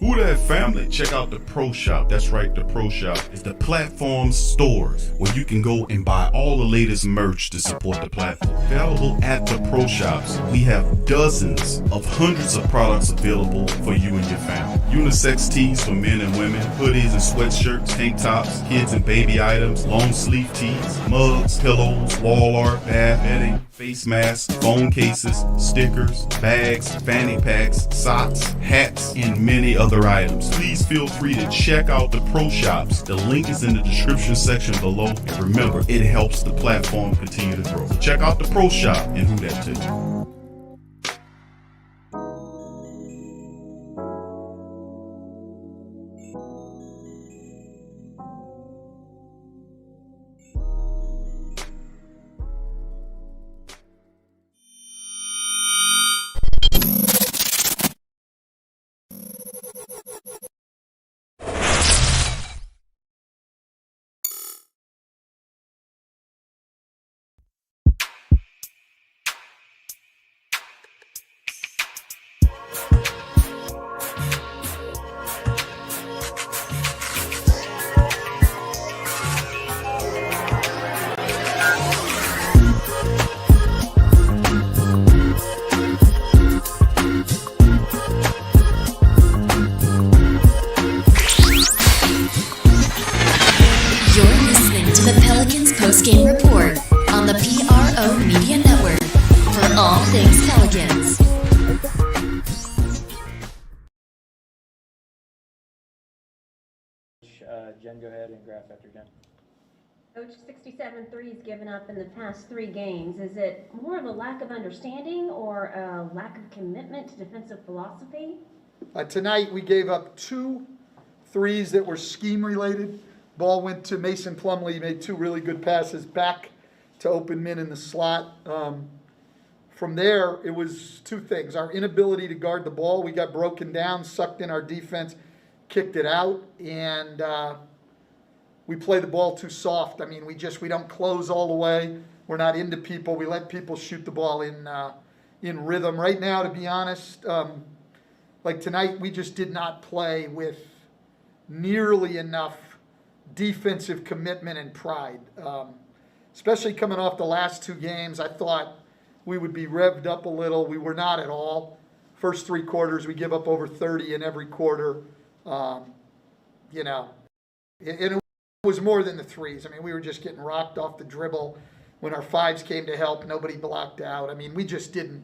Who that family? Check out the Pro Shop. That's right, the Pro Shop is the platform store where you can go and buy all the latest merch to support the platform. Available at the Pro Shops, we have dozens of hundreds of products available for you and your family. Unisex tees for men and women, hoodies and sweatshirts, tank tops, kids and baby items, long sleeve tees, mugs, pillows, wall art, bath bedding, face masks, phone cases, stickers, bags, fanny packs, socks, hats, and many other items. Please feel free to check out the Pro Shops. The link is in the description section below. And remember, it helps the platform continue to grow. So check out the Pro Shop and Who Dat too. Post-game report on the PRO Media Network for all things Pelicans. Jen, go ahead and graph after Jen. Coach, 67 threes given up in the past 3 games. Is it more of a lack of understanding or a lack of commitment to defensive philosophy? Tonight we gave up 2 threes that were scheme related. Ball went to Mason Plumlee, made 2 really good passes back to open min in the slot. From there, it was 2 things. Our inability to guard the ball. We got broken down, sucked in our defense, kicked it out, and we play the ball too soft. I mean, we don't close all the way. We're not into people. We let people shoot the ball in rhythm. Right now, to be honest, like tonight, we just did not play with nearly enough defensive commitment and pride. Especially coming off the last 2 games, I thought we would be revved up a little. We were not at all. First 3 quarters, we give up over 30 in every quarter. And it was more than the threes. I mean, we were just getting rocked off the dribble. When our 5s came to help, nobody blocked out. I mean, we just didn't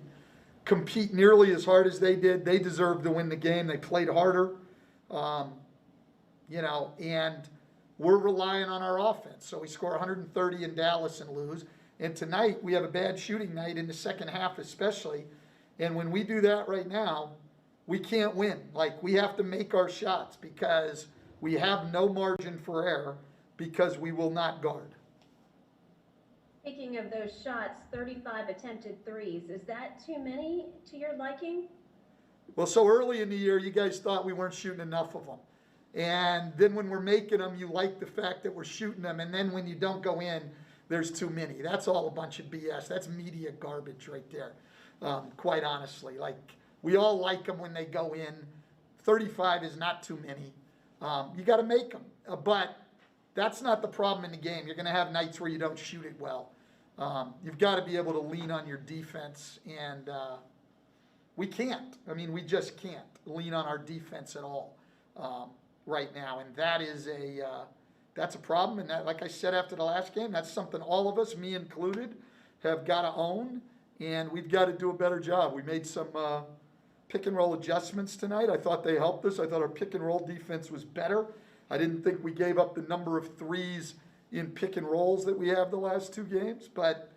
compete nearly as hard as they did. They deserved to win the game. They played harder, and we're relying on our offense. So we score 130 in Dallas and lose. And tonight we have a bad shooting night in the second half especially. And when we do that right now, we can't win. Like, we have to make our shots because we have no margin for error because we will not guard. Speaking of those shots, 35 attempted threes. Is that too many to your liking? Well, so early in the year, you guys thought we weren't shooting enough of them. And then when we're making them, you like the fact that we're shooting them. And then when you don't go in, there's too many. That's all a bunch of BS. That's media garbage right there, quite honestly. Like, we all like them when they go in. 35 is not too many. You got to make them. But that's not the problem in the game. You're going to have nights where you don't shoot it well. You've got to be able to lean on your defense. And we can't. I mean, we just can't lean on our defense at all. Right now, and that is that's a problem. And that, like I said after the last game, that's something all of us, me included, have got to own, and we've got to do a better job. We made some pick and roll adjustments tonight. I thought they helped us. I thought our pick and roll defense was better. I didn't think we gave up the number of threes in pick and rolls that we have the last 2 games, but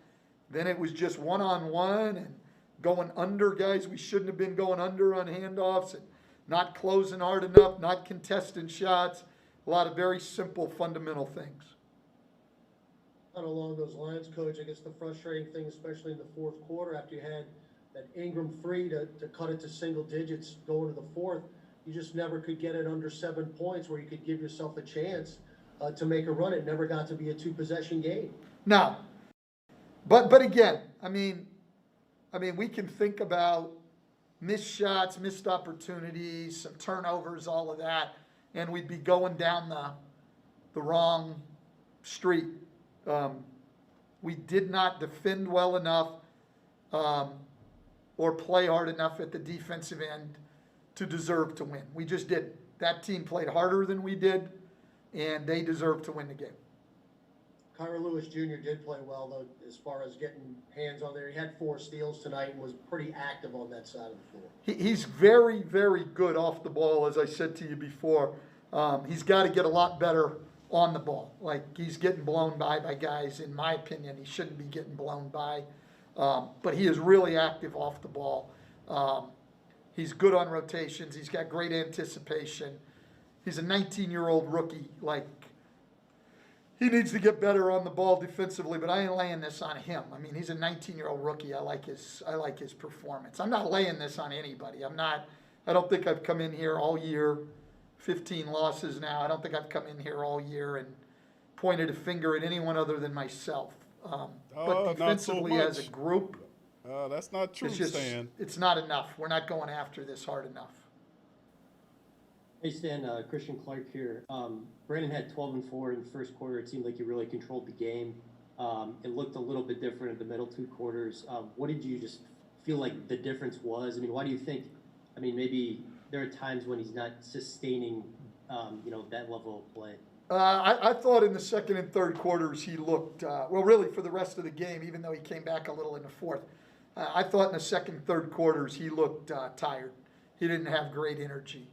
then it was just one-on-one and going under guys we shouldn't have been going under on handoffs, and not closing hard enough, not contesting shots, a lot of very simple fundamental things. Along those lines, Coach, I guess the frustrating thing, especially in the 4th quarter, after you had that Ingram free to cut it to single digits going to the 4th, you just never could get it under 7 points where you could give yourself a chance to make a run. It never got to be a 2-possession game. No. But again, I mean, we can think about missed shots, missed opportunities, some turnovers, all of that, and we'd be going down the wrong street. We did not defend well enough or play hard enough at the defensive end to deserve to win. We just didn't. That team played harder than we did, and they deserved to win the game. Kyra Lewis Jr. did play well, though, as far as getting hands on there. He had 4 steals tonight and was pretty active on that side of the floor. He's very, very good off the ball, as I said to you before. He's got to get a lot better on the ball. Like, he's getting blown by guys, in my opinion. He shouldn't be getting blown by. But he is really active off the ball. He's good on rotations. He's got great anticipation. He's a 19-year-old rookie. Like, he needs to get better on the ball defensively, but I ain't laying this on him. I mean, he's a 19-year-old rookie. I like his performance. I'm not laying this on anybody. I don't think I've come in here all year, 15 losses now. I don't think I've come in here all year and pointed a finger at anyone other than myself. But defensively, not so as a group, that's not true, Stan. it's not enough. We're not going after this hard enough. Hey Stan, Christian Clark here. Brandon had 12 and 4 in the first quarter. It seemed like you really controlled the game. It looked a little bit different in the middle 2 quarters. What did you just feel like the difference was? I mean, why do you think? I mean, maybe there are times when he's not sustaining, that level of play. I thought in the second and third quarters he looked, really for the rest of the game, even though he came back a little in the fourth. I thought in the second and third quarters he looked tired. He didn't have great energy,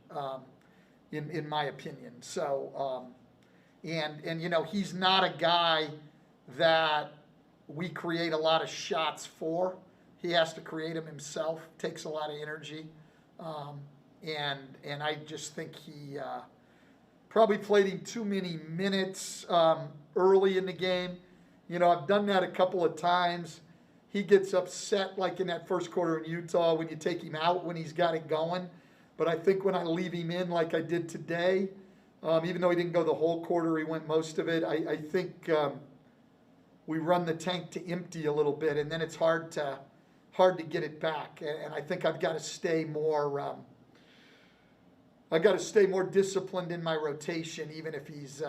in my opinion. So, he's not a guy that we create a lot of shots for. He has to create them himself. Takes a lot of energy, and I just think he probably played him too many minutes early in the game. I've done that a couple of times. He gets upset, like in that first quarter in Utah, when you take him out when he's got it going. But I think when I leave him in like I did today, even though he didn't go the whole quarter, he went most of it, I think we run the tank to empty a little bit, and then it's hard to get it back. And I think I've got to stay more disciplined in my rotation, even if he's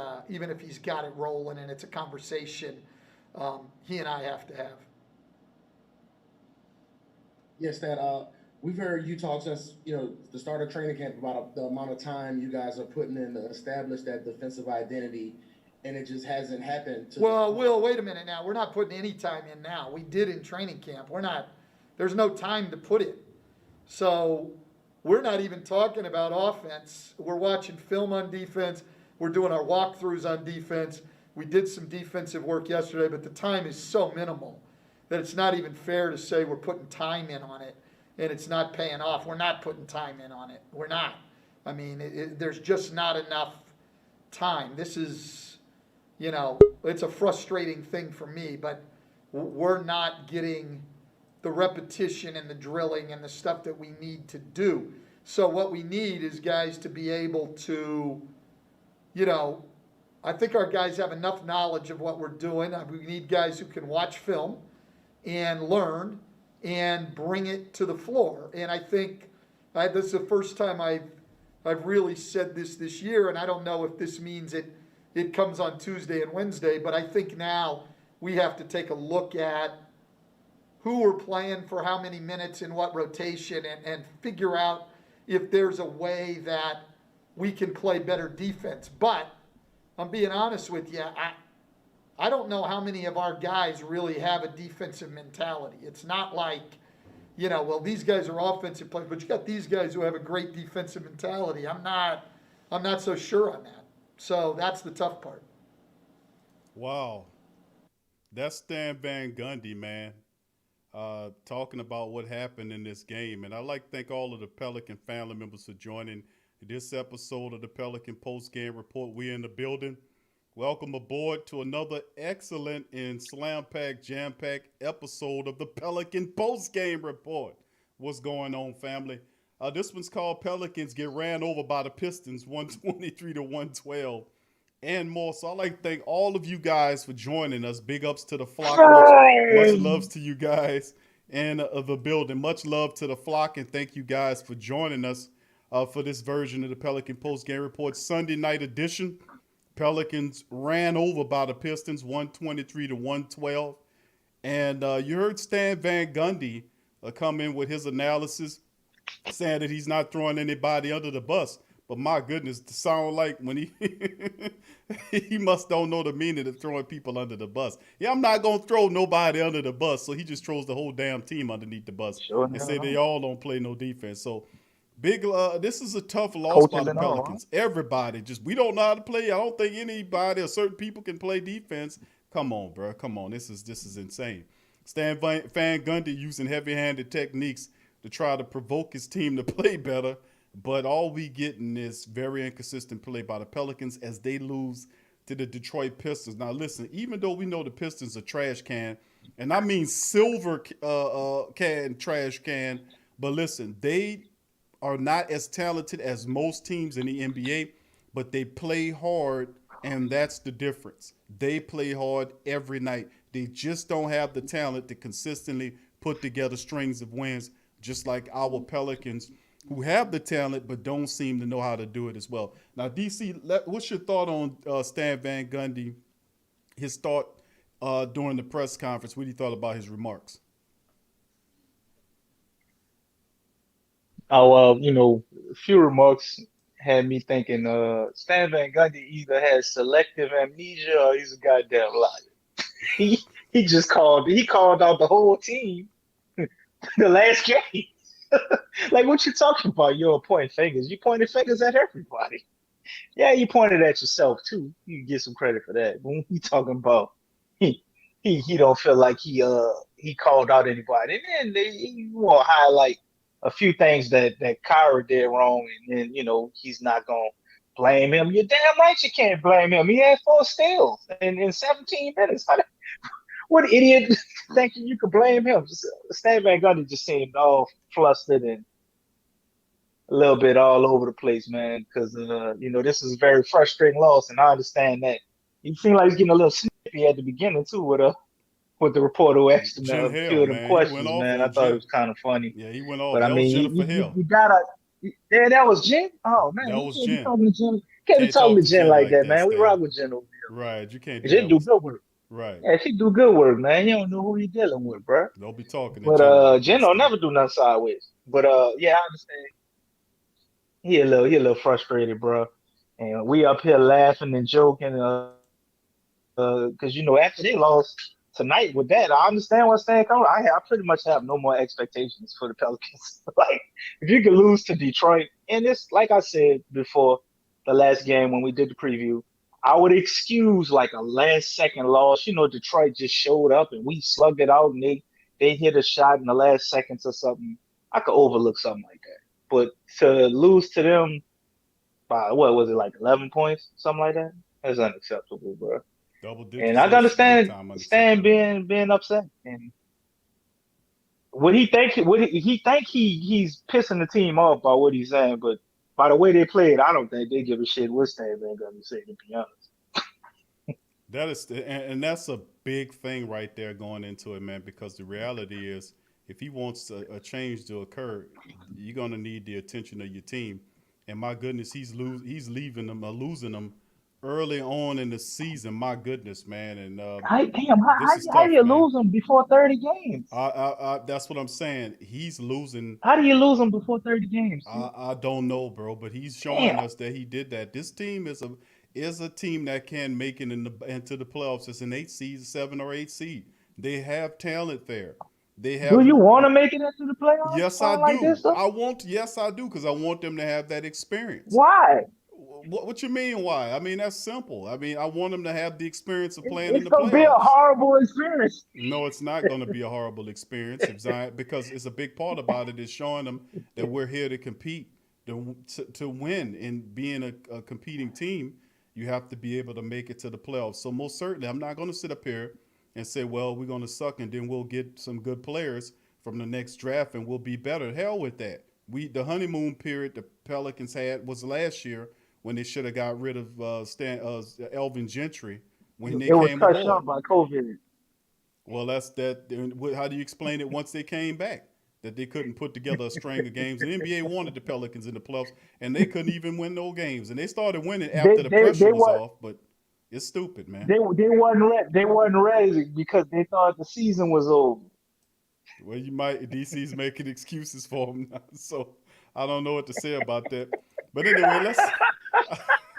got it rolling, and it's a conversation he and I have to have. Yes, Stan. We've heard you talk since the start of training camp about the amount of time you guys are putting in to establish that defensive identity, and it just hasn't happened. Well, Will, wait a minute now. We're not putting any time in now. We did in training camp. There's no time to put it. So we're not even talking about offense. We're watching film on defense. We're doing our walkthroughs on defense. We did some defensive work yesterday, but the time is so minimal that it's not even fair to say we're putting time in on it and it's not paying off. We're not putting time in on it. We're not. I mean, there's just not enough time. This is, it's a frustrating thing for me, but we're not getting the repetition and the drilling and the stuff that we need to do. So what we need is guys to be able to, I think our guys have enough knowledge of what we're doing. We need guys who can watch film and learn and bring it to the floor. And I think this is the first time I've really said this year, and I don't know if this means it comes on Tuesday and Wednesday, but I think now we have to take a look at who we're playing for how many minutes in what rotation and figure out if there's a way that we can play better defense. But I'm being honest with you, I don't know how many of our guys really have a defensive mentality. It's not like, these guys are offensive players, but you got these guys who have a great defensive mentality. I'm not so sure on that. So that's the tough part. Wow. That's Stan Van Gundy, man, talking about what happened in this game. And I'd like to thank all of the Pelican family members for joining this episode of the Pelican Post-Game Report. We're in the building. Welcome aboard to another excellent and slam-packed, jam-packed episode of the Pelican Post-Game Report. What's going on, family? This one's called Pelicans Get Ran Over by the Pistons, 123-112, and more. So I'd like to thank all of you guys for joining us. Big ups to the flock. Much loves to you guys. in the building. Much love to the flock, and thank you guys for joining us for this version of the Pelican Post Game Report Sunday night edition. Pelicans ran over by the Pistons 123-112. And you heard Stan Van Gundy come in with his analysis, saying that he's not throwing anybody under the bus. But my goodness, to sound like when he he must don't know the meaning of throwing people under the bus. Yeah, I'm not gonna throw nobody under the bus, so he just throws the whole damn team underneath the bus and say they all don't play no defense. So big, this is a tough loss by the Pelicans. Everybody we don't know how to play. I don't think anybody or certain people can play defense. Come on, bro. Come on. This is insane. Stan Van Gundy using heavy-handed techniques to try to provoke his team to play better. But all we getting is very inconsistent play by the Pelicans as they lose to the Detroit Pistons. Now, listen, even though we know the Pistons are trash can, and I mean silver can, trash can, but listen, they are not as talented as most teams in the NBA, but they play hard, and that's the difference. They play hard every night. They just don't have the talent to consistently put together strings of wins, just like our Pelicans, who have the talent but don't seem to know how to do it as well. Now, DC, what's your thought on Stan Van Gundy, his thought during the press conference? What do you thought about his remarks? Oh, a few remarks had me thinking Stan Van Gundy either has selective amnesia or he's a goddamn liar. He called out the whole team the last game. Like, what you talking about? You're pointing fingers. You pointed fingers at everybody. Yeah, you pointed at yourself too. You can get some credit for that. But when you talking about he don't feel like he called out anybody, and then you want to highlight a few things that Kyra did wrong, and then he's not gonna blame him. You're damn right you can't blame him. He had 4 steals in 17 minutes. What idiot thinking you could blame him? Stan Van Gundy just seemed all flustered and a little bit all over the place, man, because this is a very frustrating loss, and I understand that. He seemed like he's getting a little snippy at the beginning too with the reporter who asked him a few of them questions, man. I thought it was kind of funny. Yeah, he went off. But that I mean, was Jennifer Hill. you gotta. Yeah, that was Jen. Oh man, That was you Jen. talking to Jen. Can't be talking to Jen like that, man. We rock with Jen over here. Right, you can't do Jen that. do good work. Right. Yeah, she do good work, man. You don't know who you dealing with, bro. Don't be talking to But Jen. Like Jen don't never do nothing sideways. But yeah, I understand. He a little frustrated, bro. And we up here laughing and joking, because after they lost tonight with that, I understand what's saying. I pretty much have no more expectations for the Pelicans. Like, if you could lose to Detroit, and it's like I said before the last game when we did the preview, I would excuse like a last-second loss. Detroit just showed up and we slugged it out, and they hit a shot in the last seconds or something. I could overlook something like that. But to lose to them by, what was it, like 11 points, something like that? That's unacceptable, bro. Double digits. And I can understand Stan being upset. And he's pissing the team off by what he's saying, but by the way they played, I don't think they give a shit what Stan Van Gundy say, to be honest. That is, and that's a big thing right there going into it, man, because the reality is, if he wants a change to occur, you're going to need the attention of your team. And my goodness, he's leaving them or losing them early on in the season. My goodness, man. And how do you lose them before 30 games? That's what I'm saying. He's losing. How do you lose them before 30 games? I don't know, bro, but he's showing us that he did that. This team is a team that can make it into the playoffs. It's an 8 seed, 7 or 8 seed. They have talent there. Do you want to make it into the playoffs? Yes, I do. Yes, I do, because I want them to have that experience. Why? What you mean, why? I mean, that's simple. I mean, I want them to have the experience of playing in the playoffs. It's going to be a horrible experience. No, it's not going to be a horrible experience, because it's a big part about it is showing them that we're here to compete, to win. And being a competing team, you have to be able to make it to the playoffs. So most certainly, I'm not going to sit up here and say, well, we're going to suck and then we'll get some good players from the next draft and we'll be better. Hell with that. The honeymoon period the Pelicans had was last year when they should have got rid of Elvin Gentry when they came aboard. It was cut short by COVID. Well, that's that. How do you explain it once they came back? That they couldn't put together a string of games. The NBA wanted the Pelicans in the playoffs, and they couldn't even win no games. And they started winning after the pressure They was were off. But it's stupid, man. they wasn't ready because they thought the season was over. Well, you might. DC's making excuses for them now, so I don't know what to say about that. But anyway, let's.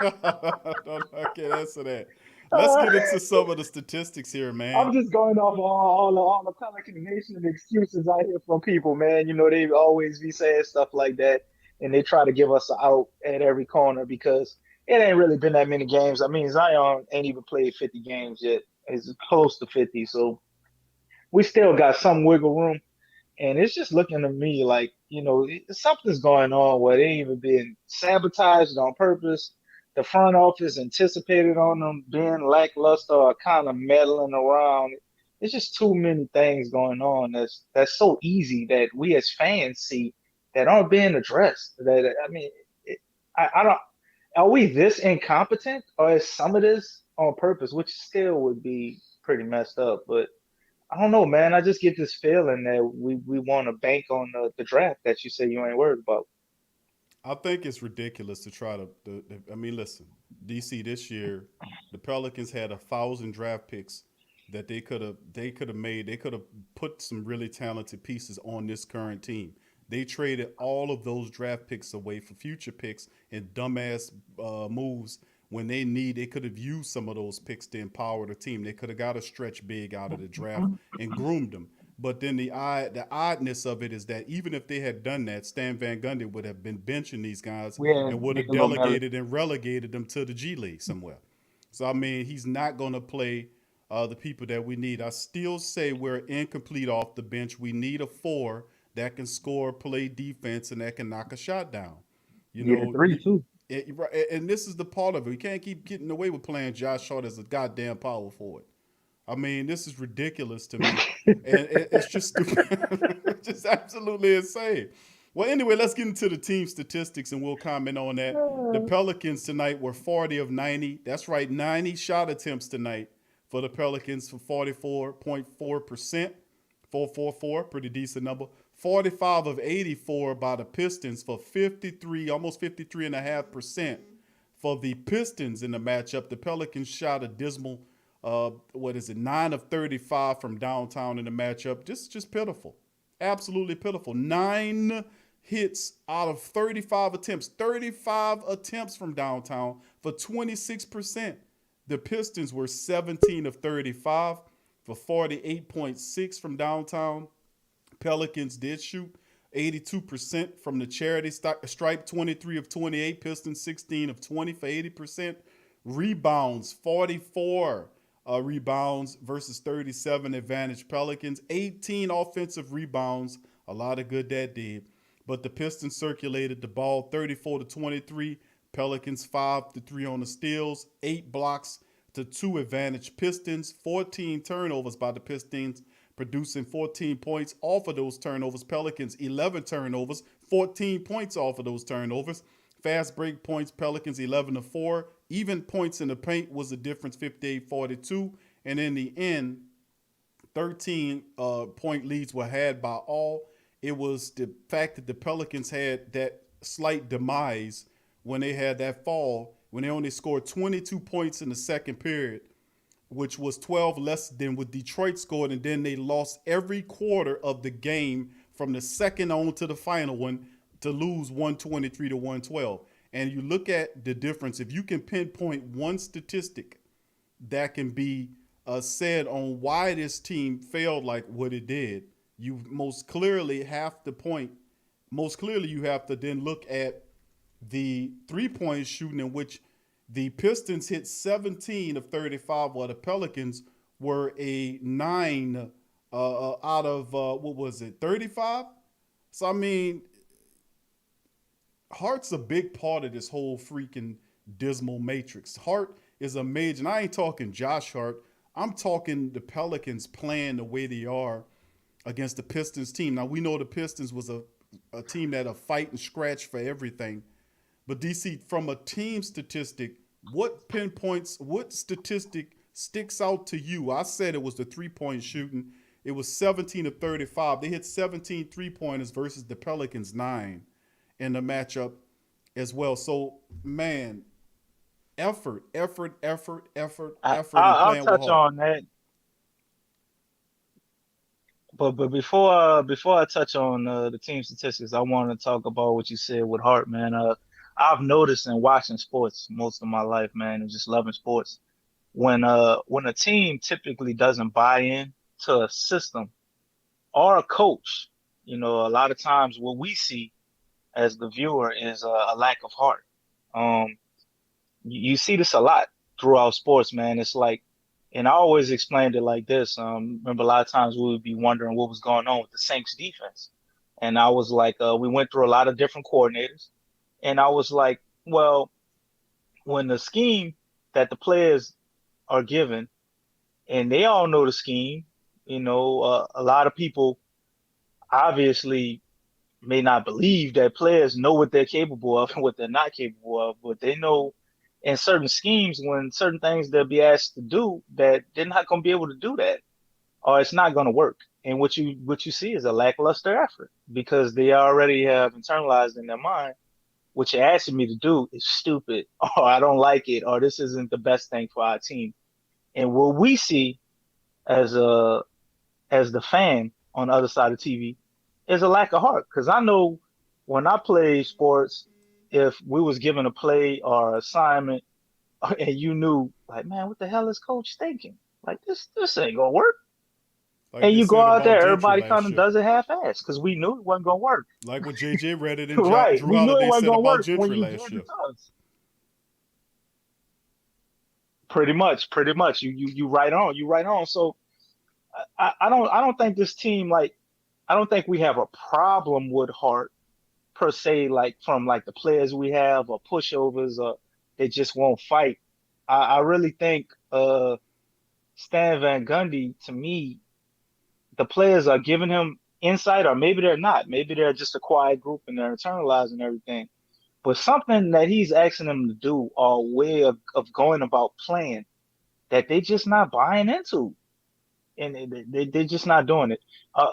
I can't answer that. Let's Uh, get into some of the statistics here, man. I'm just going off all the Pelican Nation excuses I hear from people, man. You know, they always be saying stuff like that, and they try to give us an out at every corner because it ain't really been that many games. I mean, Zion ain't even played 50 games yet. It's close to 50, so we still got some wiggle room. And it's just looking to me like, something's going on where they even been sabotaged on purpose. The front office anticipated on them being lackluster or kind of meddling around. It's just too many things going on that's so easy that we as fans see that aren't being addressed. That I mean, I don't. Are we this incompetent, or is some of this on purpose, which still would be pretty messed up? But I don't know, man. I just get this feeling that we want to bank on the draft that you say you ain't worried about. I think it's ridiculous to try to. I mean, listen, DC this year, the Pelicans had 1,000 draft picks that they could have made. They could have put some really talented pieces on this current team. They traded all of those draft picks away for future picks and dumbass moves when they could have used some of those picks to empower the team. They could have got a stretch big out of the draft and groomed them. But then the oddness of it is that even if they had done that, Stan Van Gundy would have been benching these guys Yeah, and would have delegated and relegated them to the G League somewhere. So I mean, he's not going to play the people that we need. I still say we're incomplete off the bench. We need a 4 that can score, play defense, and that can knock a shot down. You Yeah, the know, three too. and this is the part of it. We can't keep getting away with playing Josh Hart as a goddamn power forward. I mean, this is ridiculous to me, and it's just stupid. It's just absolutely insane. Well, anyway, let's get into the team statistics, and we'll comment on that. The Pelicans tonight were 40 of 90. That's right, 90 shot attempts tonight for the Pelicans for 44.4%. 444, pretty decent number. 45 of 84 by the Pistons for 53, almost 53.5% for the Pistons in the matchup. The Pelicans shot a dismal, 9 of 35 from downtown in the matchup. Just pitiful. Absolutely pitiful. 9 hits out of 35 attempts. 35 attempts from downtown for 26%. The Pistons were 17 of 35 for 48.6 from downtown. Pelicans did shoot 82% from the charity stripe, 23 of 28. Pistons 16 of 20 for 80%. Rebounds, 44 rebounds versus 37 advantage Pelicans. 18 offensive rebounds, a lot of good that did. But the Pistons circulated the ball 34 to 23. Pelicans 5 to 3 on the steals, 8 blocks to 2 advantage Pistons, 14 turnovers by the Pistons, producing 14 points off of those turnovers. Pelicans 11 turnovers, 14 points off of those turnovers. Fast break points, Pelicans 11 to 4. Even points in the paint was the difference, 58-42. And in the end, 13 point leads were had by all. It was the fact that the Pelicans had that slight demise when they had that fall, when they only scored 22 points in the second period, which was 12 less than what Detroit scored, and then they lost every quarter of the game from the second on to the final one to lose 123 to 112. And you look at the difference. If you can pinpoint one statistic that can be said on why this team failed like what it did, you most clearly have to then look at the three-point shooting, in which the Pistons hit 17 of 35, while the Pelicans were a 9 out of, 35? So, I mean, Hart's a big part of this whole freaking dismal matrix. Hart is a major, and I ain't talking Josh Hart. I'm talking the Pelicans playing the way they are against the Pistons team. Now, we know the Pistons was a team that fight and scratch for everything. But DC, from a team statistic, what statistic sticks out to you? I said it was the 3-point shooting. It was 17 of 35. They hit 17 3-pointers versus the Pelicans 9 in the matchup as well. So, man, effort, and I'll playing with touch heart. on that. But before I touch on the team statistics, I want to talk about what you said with Hart, man. I've noticed in watching sports most of my life, man, and just loving sports, when a team typically doesn't buy in to a system or a coach, a lot of times what we see as the viewer is a lack of heart. Um, you see this a lot throughout sports, man. It's like, and I always explained it like this. Remember, a lot of times we would be wondering what was going on with the Saints defense. And I was like, we went through a lot of different coordinators. And I was like, well, when the scheme that the players are given, and they all know the scheme, a lot of people obviously may not believe that players know what they're capable of and what they're not capable of, but they know in certain schemes when certain things they'll be asked to do that they're not going to be able to do that, or it's not going to work. And what you see is a lackluster effort because they already have internalized in their mind what you're asking me to do is stupid, or I don't like it, or this isn't the best thing for our team. And what we see as the fan on the other side of TV is a lack of heart. Because I know when I play sports, if we was given a play or assignment, and you knew, like, man, what the hell is coach thinking? Like this ain't gonna work. Like And they you go said out about there, Gentry everybody kind last of year. does it half-assed because we knew it wasn't gonna work. Like what J.J. Redditt and Right, Drew we knew it Holiday wasn't said gonna about work when Gentry you last give year. it to us. Pretty much. You right on. You right on. So I don't think this team, like, I don't think we have a problem with Hart per se, like from like the players we have or pushovers or they just won't fight. I really think Stan Van Gundy, to me, the players are giving him insight, or maybe they're not. Maybe they're just a quiet group and they're internalizing everything. But something that he's asking them to do, or a way of going about playing, that they just not buying into, and they're just not doing it.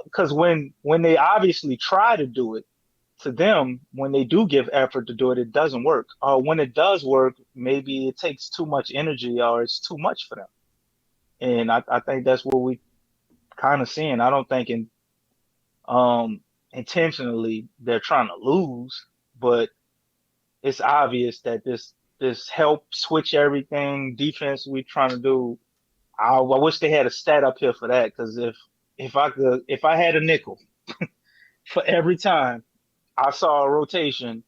Because when they obviously try to do it, to them, when they do give effort to do it, it doesn't work. Or when it does work, maybe it takes too much energy or it's too much for them. And I think that's what we kind of seeing. I don't think um intentionally they're trying to lose, but it's obvious that this help switch everything defense we trying to do. I wish they had a stat up here for that, because if I had a nickel for every time I saw a rotation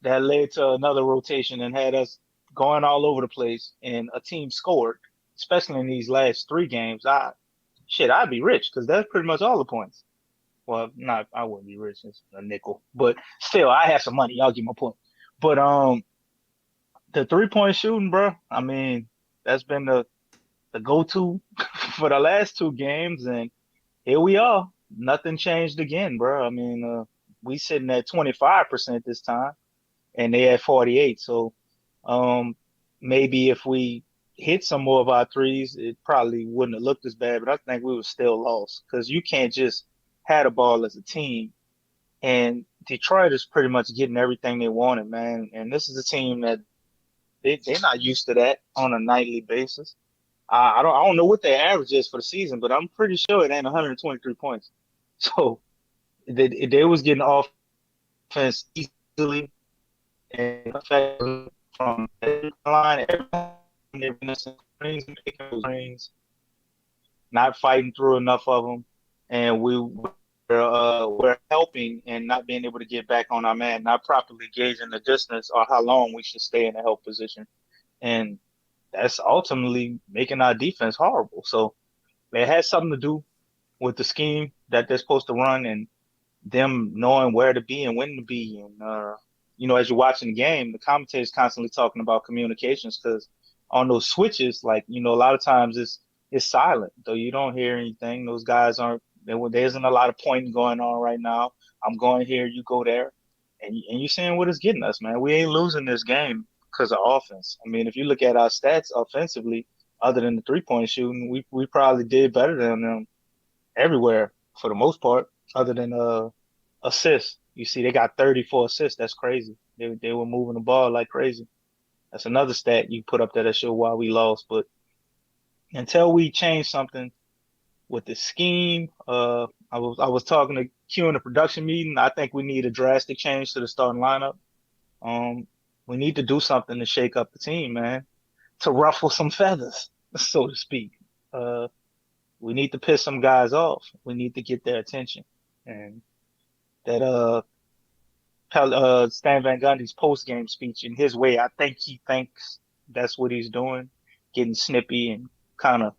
that led to another rotation and had us going all over the place and a team scored, especially in these last 3 games, I'd be rich because that's pretty much all the points. Well, not I wouldn't be rich, it's a nickel, but still I have some money. Y'all get my point. But the 3-point shooting, bro. I mean, that's been the go-to for the last 2 games, and here we are. Nothing changed again, bro. I mean, we sitting at 25% this time, and they at 48. So, maybe if we hit some more of our threes, it probably wouldn't have looked as bad. But I think we were still lost because you can't just have the ball as a team. And Detroit is pretty much getting everything they wanted, man. And this is a team that they're not used to that on a nightly basis. I don't know what their average is for the season, but I'm pretty sure it ain't 123 points. So they was getting offense easily and effectively from the line. They're missing screens, making screens, not fighting through enough of them, and we're helping and not being able to get back on our man, not properly gauging the distance or how long we should stay in the help position, and that's ultimately making our defense horrible. So it has something to do with the scheme that they're supposed to run and them knowing where to be and when to be. And, as you're watching the game, the commentator's constantly talking about communications because on those switches, like, a lot of times it's silent. Though you don't hear anything. Those guys there isn't a lot of pointing going on right now. I'm going here, you go there. And you're seeing what it's getting us, man. We ain't losing this game because of offense. I mean, if you look at our stats offensively, other than the 3-point shooting, we probably did better than them everywhere for the most part, other than assists. You see, they got 34 assists. That's crazy. They were moving the ball like crazy. That's another stat you put up there that show why we lost. But until we change something with the scheme, I was talking to Q in the production meeting. I think we need a drastic change to the starting lineup. Um, we need to do something to shake up the team, man, to ruffle some feathers, so to speak. Uh, we need to piss some guys off. We need to get their attention. And that Stan Van Gundy's post game speech in his way, I think he thinks that's what he's doing, getting snippy and kind of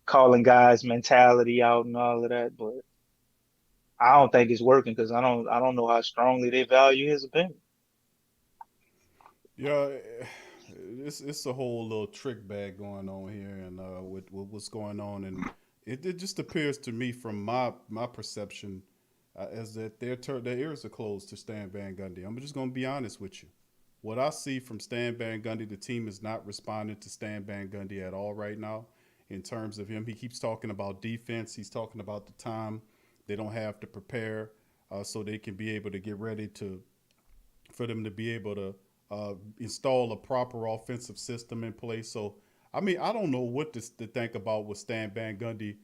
calling guys' mentality out and all of that. But I don't think it's working because I don't know how strongly they value his opinion. Yeah, it's a whole little trick bag going on here, and with what's going on, and it just appears to me from my perception as that their ears are closed to Stan Van Gundy. I'm just going to be honest with you. What I see from Stan Van Gundy, the team is not responding to Stan Van Gundy at all right now. In terms of him, he keeps talking about defense. He's talking about the time they don't have to prepare, so they can be able to get ready for them to be able to install a proper offensive system in place. So, I mean, I don't know what to think about with Stan Van Gundy,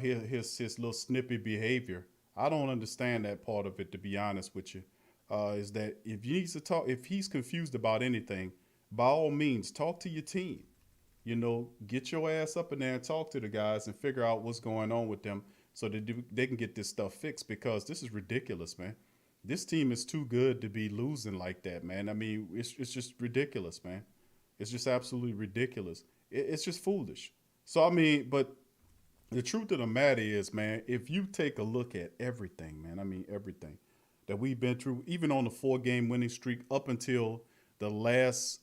his little snippy behavior. I don't understand that part of it, to be honest with you. Is that if he needs to talk, if he's confused about anything, by all means, talk to your team. You know, get your ass up in there and talk to the guys and figure out what's going on with them so that they can get this stuff fixed, because this is ridiculous, man. This team is too good to be losing like that, man. I mean, it's just ridiculous, man. It's just absolutely ridiculous. It's just foolish. So, I mean, but the truth of the matter is, man, if you take a look at everything, man, I mean, everything that we've been through, even on the 4-game winning streak up until the last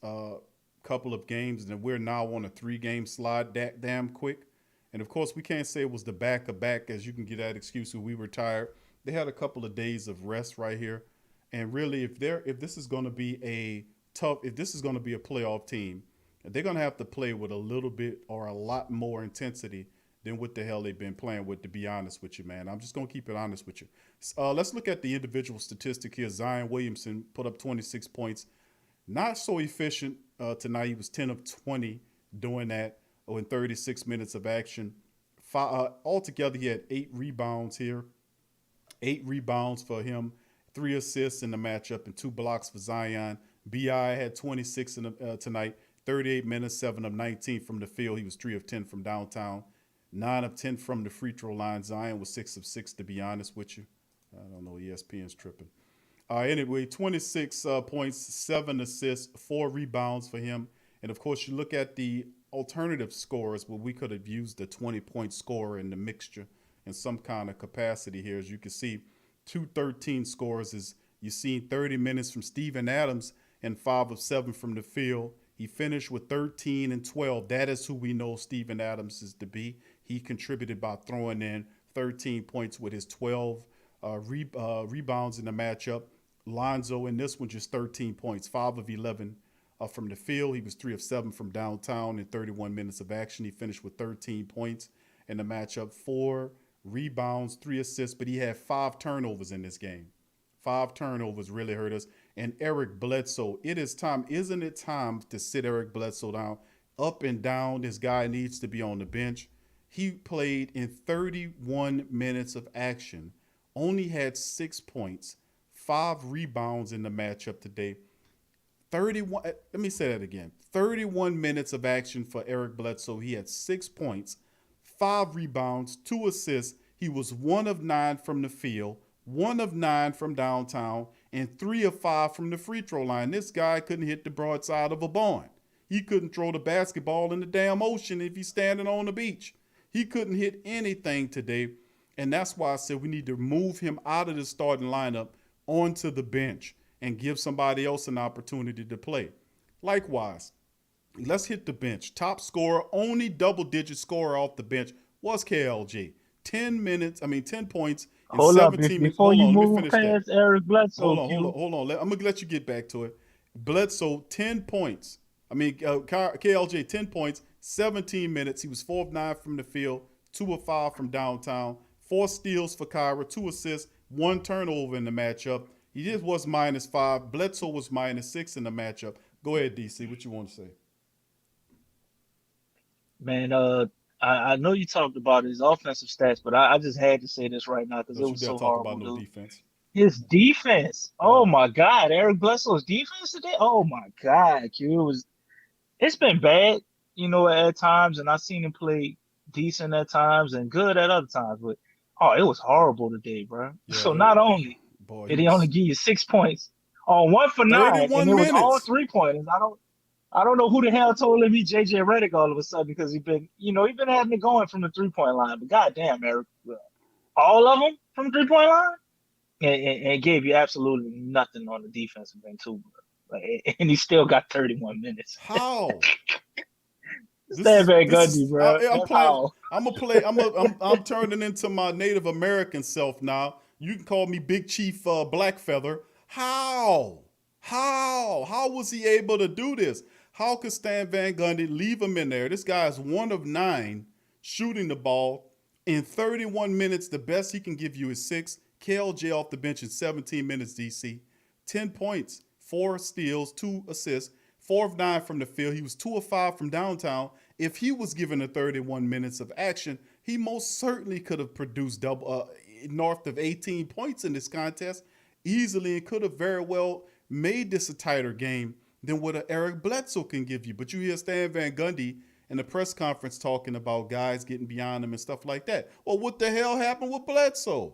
couple of games, and we're now on a 3-game slide that damn quick. And of course, we can't say it was the back-to-back, as you can get that excuse when we were tired. They had a couple of days of rest right here. And really, if this is going to be a playoff team, they're going to have to play with a little bit or a lot more intensity than what the hell they've been playing with, to be honest with you, man. I'm just going to keep it honest with you. Let's look at the individual statistic here. Zion Williamson put up 26 points. Not so efficient tonight. He was 10 of 20 doing that in 36 minutes of action. Altogether, he had 8 rebounds here. 8 rebounds for him, 3 assists in the matchup, and 2 blocks for Zion. B.I. had 26 tonight, 38 minutes, 7 of 19 from the field. He was 3 of 10 from downtown, 9 of 10 from the free throw line. Zion was 6 of 6, to be honest with you. I don't know, ESPN's tripping. Anyway, 26 points, 7 assists, 4 rebounds for him. And, of course, you look at the alternative scores, where we could have used the 20-point scorer in the mixture in some kind of capacity here. As you can see, 213 scores is you seen 30 minutes from Steven Adams and 5 of 7 from the field. He finished with 13 and 12. That is who we know Steven Adams is to be. He contributed by throwing in 13 points with his 12 rebounds in the matchup. Lonzo in this one just 13 points, 5 of 11 from the field. He was 3 of 7 from downtown in 31 minutes of action. He finished with 13 points in the matchup, 4 rebounds, 3 assists, but he had 5 turnovers in this game. 5 turnovers really hurt us. And Eric Bledsoe, isn't it time to sit Eric Bledsoe down? Up and down, this guy needs to be on the bench. He played in 31 minutes of action, only had 6 points, 5 rebounds in the matchup today. 31, let me say that again. 31 minutes of action for Eric Bledsoe. He had 6 points, 5 rebounds, 2 assists. He was 1 of 9 from the field, 1 of 9 from downtown, and 3 of 5 from the free throw line. This guy couldn't hit the broadside of a barn. He couldn't throw the basketball in the damn ocean if he's standing on the beach. He couldn't hit anything today, and that's why I said we need to move him out of the starting lineup onto the bench and give somebody else an opportunity to play. Likewise, let's hit the bench. Top scorer, only double-digit scorer off the bench was KLJ. 10 points in Hold up, 17 minutes. before Hold you on, let me move finish past that. Eric Bledsoe, Hold on. I'm going to let you get back to it. Bledsoe, 10 points. KLJ, 10 points, 17 minutes. He was 4 of 9 from the field, 2 of 5 from downtown, 4 steals for Kyra, 2 assists, 1 turnover in the matchup. He just was -5. Bledsoe was -6 in the matchup. Go ahead, DC. What you want to say? Man, I know you talked about his offensive stats, but I just had to say this right now because it Don't you was dare so talk horrible, about no dude. defense. His defense. Oh my God, Eric Bledsoe's defense today. Oh my God, Q. It's been bad, at times, and I've seen him play decent at times and good at other times, but it was horrible today, bro. Yeah, So not only boy, did he only give you 6 points on 1 for 9, and 31 it was all minutes. 3-pointers. I don't know who the hell told him he JJ Redick all of a sudden because he's been having it going from the 3-point line. But goddamn, Eric, all of them from the 3-point line, and gave you absolutely nothing on the defensive end too, bro. And he still got 31 minutes. How? Stan Van Gundy, bro. I'm That's playing. how. I'm turning into my Native American self now. You can call me Big Chief Blackfeather. How? How was he able to do this? How could Stan Van Gundy leave him in there? This guy is 1 of 9 shooting the ball in 31 minutes. The best he can give you is 6. KLJ off the bench in 17 minutes, DC. 10 points, 4 steals, 2 assists, 4 of 9 from the field. He was 2 of 5 from downtown. If he was given the 31 minutes of action, he most certainly could have produced north of 18 points in this contest easily and could have very well made this a tighter game than what Eric Bledsoe can give you. But you hear Stan Van Gundy in the press conference talking about guys getting beyond him and stuff like that. Well, what the hell happened with Bledsoe?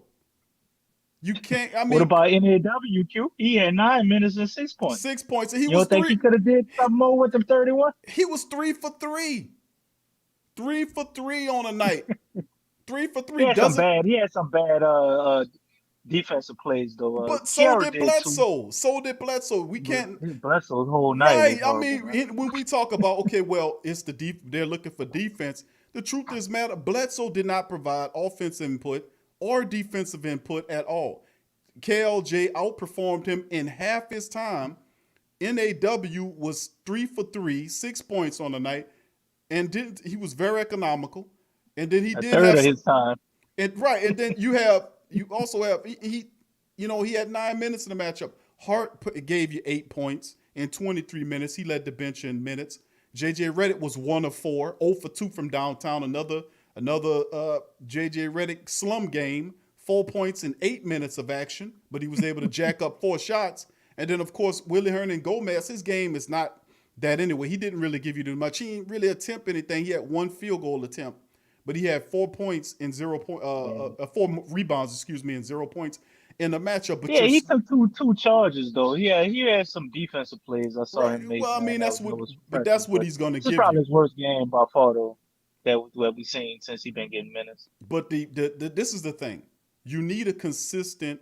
You can't. I mean, What about NAWQ? He had 9 minutes and 6 points. 6 points, and he You was don't think he could have did something more with them 31? He was 3 for 3. 3 for 3 on a night. 3 for 3. He had some bad defensive plays though. But so did Bledsoe. So did Bledsoe. We can't. Bledsoe's whole night. Right. I mean, when we talk about it's they're looking for defense. The truth is, Bledsoe did not provide offensive input or defensive input at all. KLJ outperformed him in half his time. NAW was 3 for 3, 6 points on the night, and he was very economical. And then he did have his time. And then you also have he had 9 minutes in the matchup. Hart gave you 8 points in 23 minutes. He led the bench in minutes. JJ Redick was 1 of 4, 0 for 2 from downtown. Another JJ Redick slum game, 4 points in 8 minutes of action, but he was able to jack up 4 shots. And then, of course, Willie Hernan-Gomez, his game is not that anyway. He didn't really give you too much. He didn't really attempt anything. He had 1 field goal attempt, but he had 4 points in 4 rebounds, and 0 points in the matchup. But he took two charges though. Yeah, he had some defensive plays. I saw him make. Well, I mean, that's what he's going to give you. It's probably his worst game by far though that we've seen since he's been getting minutes. But this is the thing: you need a consistent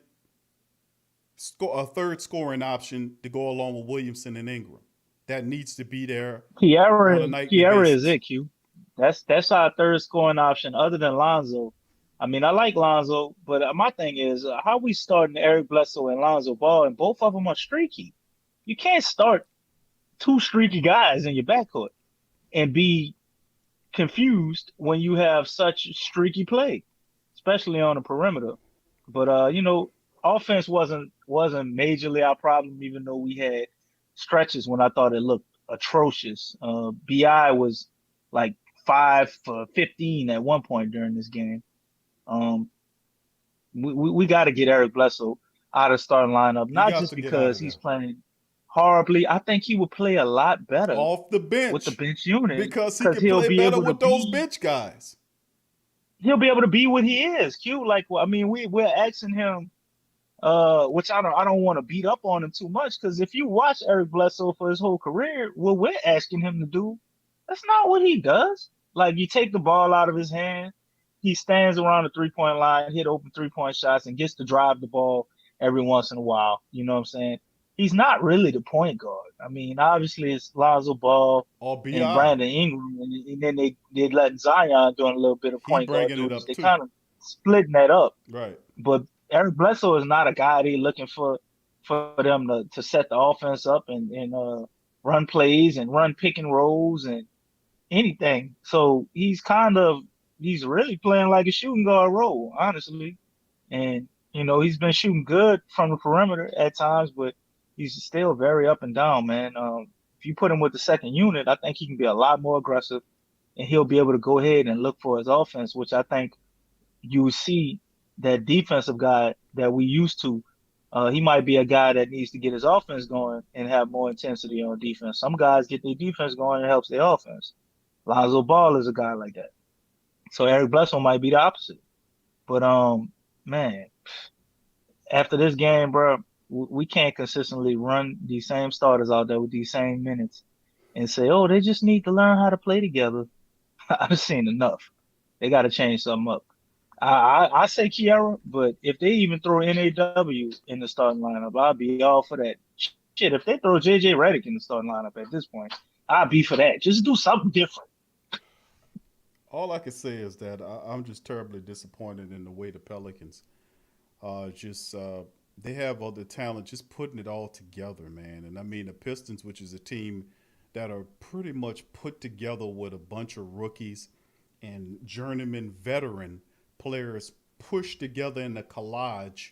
a third scoring option to go along with Williamson and Ingram. That needs to be there. Kiera is it, Q. That's our third scoring option other than Lonzo. I mean, I like Lonzo, but my thing is how we starting Eric Bledsoe and Lonzo Ball, and both of them are streaky. You can't start 2 streaky guys in your backcourt and be confused when you have such streaky play, especially on the perimeter. But offense wasn't majorly our problem, even though we had stretches when I thought it looked atrocious. BI was like 5 for 15 at one point during this game. We got to get Eric Bledsoe out of starting lineup, not just because he's playing horribly. I think he would play a lot better off the bench with the bench unit because he can play better with those bench guys. He'll be able to be what he is. Q, we're asking him, which I don't want to beat up on him too much, because if you watch Eric Bledsoe for his whole career, what we're asking him to do, that's not what he does. Like, you take the ball out of his hand, he stands around the 3-point line, hit open 3-point shots, and gets to drive the ball every once in a while. You know what I'm saying? He's not really the point guard. I mean, obviously it's Lonzo Ball and Brandon Ingram, and then they let Zion doing a little bit of point guard duties. They kind of splitting that up. Right. But Eric Bledsoe is not a guy they're looking for them to set the offense up and run plays and run pick and rolls and anything. So he's really playing like a shooting guard role, honestly. And he's been shooting good from the perimeter at times, but he's still very up and down, man. If you put him with the second unit, I think he can be a lot more aggressive, and he'll be able to go ahead and look for his offense, which I think you will see that defensive guy that we used to. He might be a guy that needs to get his offense going and have more intensity on defense. Some guys get their defense going and it helps their offense. Lonzo Ball is a guy like that. So Eric Bledsoe might be the opposite. But man, after this game, bro, we can't consistently run these same starters out there with these same minutes and say, oh, they just need to learn how to play together. I've seen enough. They got to change something up. I say Kiara, but if they even throw NAW in the starting lineup, I'll be all for that. Shit, if they throw JJ Redick in the starting lineup at this point, I'll be for that. Just do something different. All I can say is that I'm just terribly disappointed in the way the Pelicans they have all the talent, just putting it all together, man. And I mean, the Pistons, which is a team that are pretty much put together with a bunch of rookies and journeyman veteran players pushed together in a collage,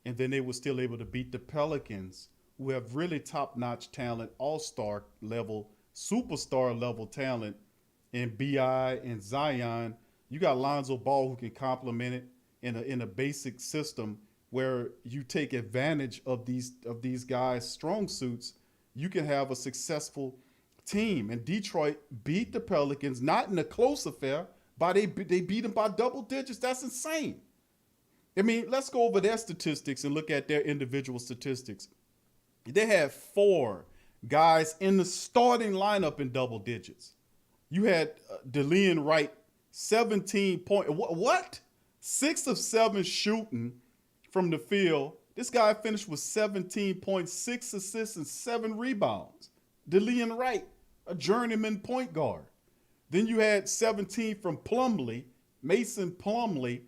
and then they were still able to beat the Pelicans, who have really top-notch talent, all-star level, superstar level talent in BI and Zion. You got Lonzo Ball who can complement it in a basic system where you take advantage of these guys' strong suits. You can have a successful team. And Detroit beat the Pelicans, not in a close affair, but they beat them by double digits. That's insane. I mean, let's go over their statistics and look at their individual statistics. They had 4 guys in the starting lineup in double digits. You had DeLeon Wright, 17 points. What? 6 of 7 shooting from the field. This guy finished with 17 points, 6 assists, and 7 rebounds. DeLeon Wright, a journeyman point guard. Then you had 17 from Plumlee. Mason Plumlee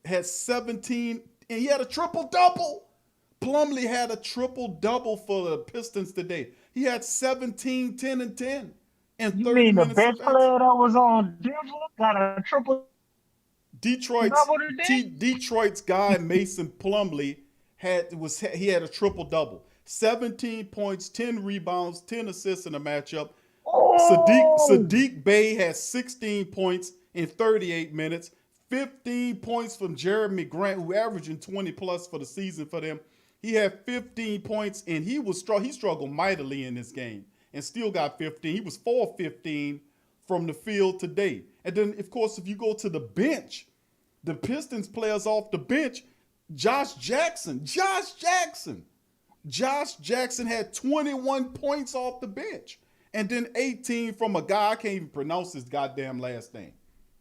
had 17, and he had a triple-double. Plumlee had a triple-double for the Pistons today. He had 17, 10, and 10. And You 30 mean the minutes bench of player that was on Denver got a triple double today? Detroit's guy Mason Plumlee had a triple-double. 17 points, 10 rebounds, 10 assists in a matchup. Sadiq Bey had 16 points in 38 minutes, 15 points from Jeremy Grant, who averaging 20 plus for the season for them. He had 15 points, and he struggled mightily in this game and still got 15. He was 4-15 from the field today. And then, of course, if you go to the bench, the Pistons players off the bench, Josh Jackson had 21 points off the bench. And then 18 from a guy, I can't even pronounce his goddamn last name.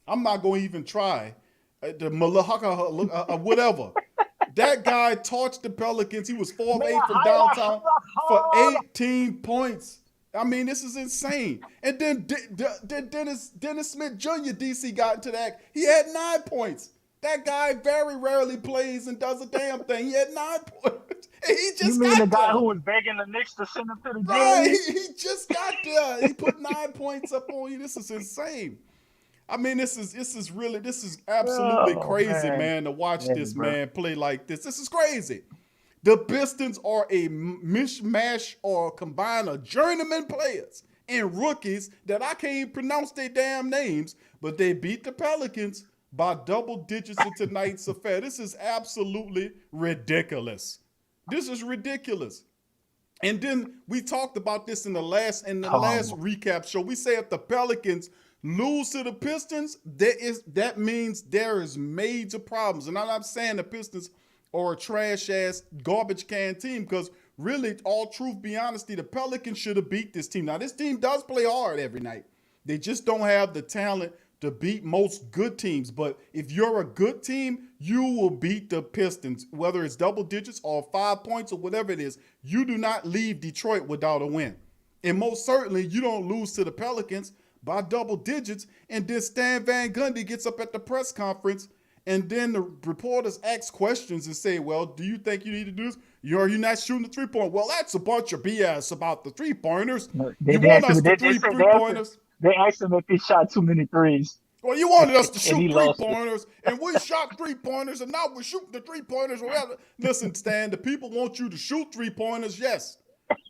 I'm not going to even try. The Malahaka, whatever. That guy torched the Pelicans. He was 4 of 8 from downtown for 18 points. I mean, this is insane. And then Dennis Smith Jr., DC got into that. He had 9 points. That guy very rarely plays and does a damn thing. He had 9 points. And he just You mean got the guy there. who was begging the Knicks to send him to the game? Right, he just got there. He put 9 points up on you. This is insane. I mean, this is absolutely crazy, man, to watch this man play like this. This is crazy. The Pistons are a mishmash or combine of journeyman players and rookies that I can't even pronounce their damn names, but they beat the Pelicans by double digits in tonight's affair. This is absolutely ridiculous. This is ridiculous. And then we talked about this in the last recap show. We say if the Pelicans lose to the Pistons, that means there is major problems. And I'm not saying the Pistons are a trash-ass, garbage can team, because really, all truth be honesty, the Pelicans should have beat this team. Now, this team does play hard every night. They just don't have the talent to beat most good teams. But if you're a good team, you will beat the Pistons, whether it's double digits or 5 points or whatever it is. You do not leave Detroit without a win. And most certainly, you don't lose to the Pelicans by double digits. And then Stan Van Gundy gets up at the press conference, and then the reporters ask questions and say, well, do you think you need to do this? You're not shooting the 3-point. Well, that's a bunch of BS about the 3-pointers. They you want us to they three said three-pointers? They asked him if he shot too many threes, Well, you wanted us to and he shoot lost it. 3-pointers, and we shot 3-pointers, and now we're shooting the 3-pointers. Listen, Stan, the people want you to shoot 3-pointers, yes,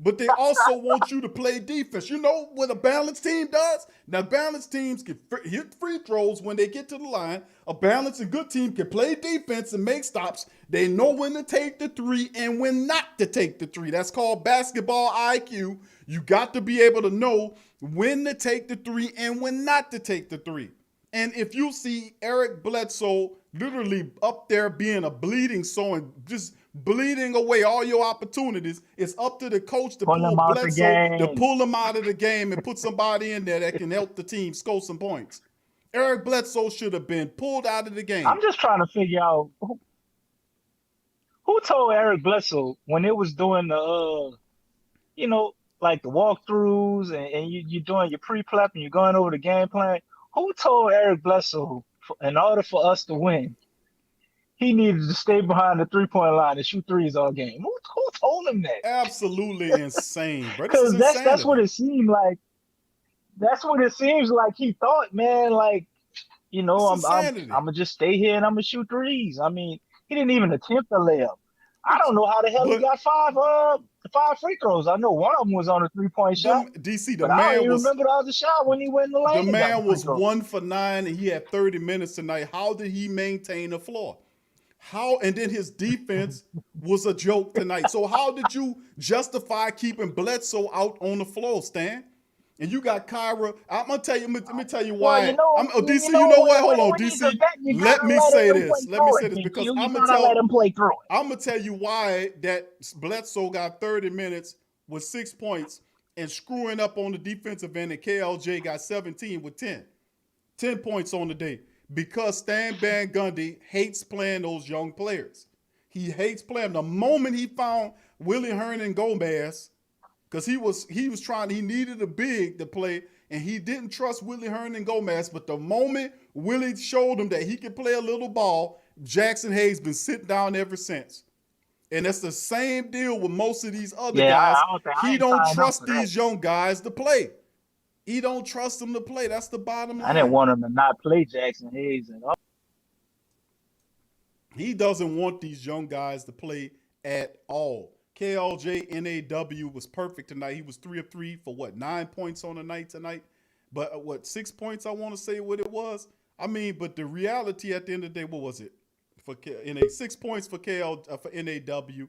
but they also want you to play defense. You know what a balanced team does? Now, balanced teams can hit free throws when they get to the line. A balanced and good team can play defense and make stops. They know when to take the three and when not to take the three. That's called basketball IQ. You got to be able to know when to take the three and when not to take the three. And if you see Eric Bledsoe literally up there being a bleeding soul and just bleeding away all your opportunities, it's up to the coach to pull Bledsoe, to pull him out of the game and put somebody in there that can help the team score some points. Eric Bledsoe should have been pulled out of the game. I'm just trying to figure out who told Eric Bledsoe when it was doing the, like the walkthroughs and you're doing your pre-prep and you're going over the game plan. Who told Eric Bledsoe, in order for us to win, he needed to stay behind the three-point line and shoot threes all game? Who told him that? Absolutely insane, bro. Because that's what it seemed like. That's what it seems like he thought, man. Like, I'm gonna just stay here and I'm gonna shoot threes. I mean, he didn't even attempt a layup. I don't know how the hell he got five free throws. I know one of them was on a 3-point shot. DC, but I don't even remember the other shot when he went in the lane. The man was 1 for 9 and he had 30 minutes tonight. How did he maintain the floor? And then his defense was a joke tonight. So how did you justify keeping Bledsoe out on the floor, Stan? And you got Kyra. I'm gonna tell you. Let me tell you why. DC, you know what? Hold on, DC. Let me say this. Because I'm gonna tell you why that Bledsoe got 30 minutes with 6 points and screwing up on the defensive end, and KLJ got 17 with 10 points on the day. Because Stan Van Gundy hates playing those young players. He hates playing them. The moment he found Willie Hernan Gomez. Because he needed a big to play, and he didn't trust Willie Hernan Gomez. But the moment Willie showed him that he could play a little ball, Jackson Hayes been sitting down ever since. And that's the same deal with most of these other guys. He don't trust these young guys to play. He don't trust them to play. That's the bottom line. I didn't want him to not play Jackson Hayes at all. He doesn't want these young guys to play at all. KLJ NAW was perfect tonight. He was 3 of 3 for 9 points on the night tonight. But 6 points, I want to say what it was. I mean, but the reality at the end of the day, what was it? 6 points for for NAW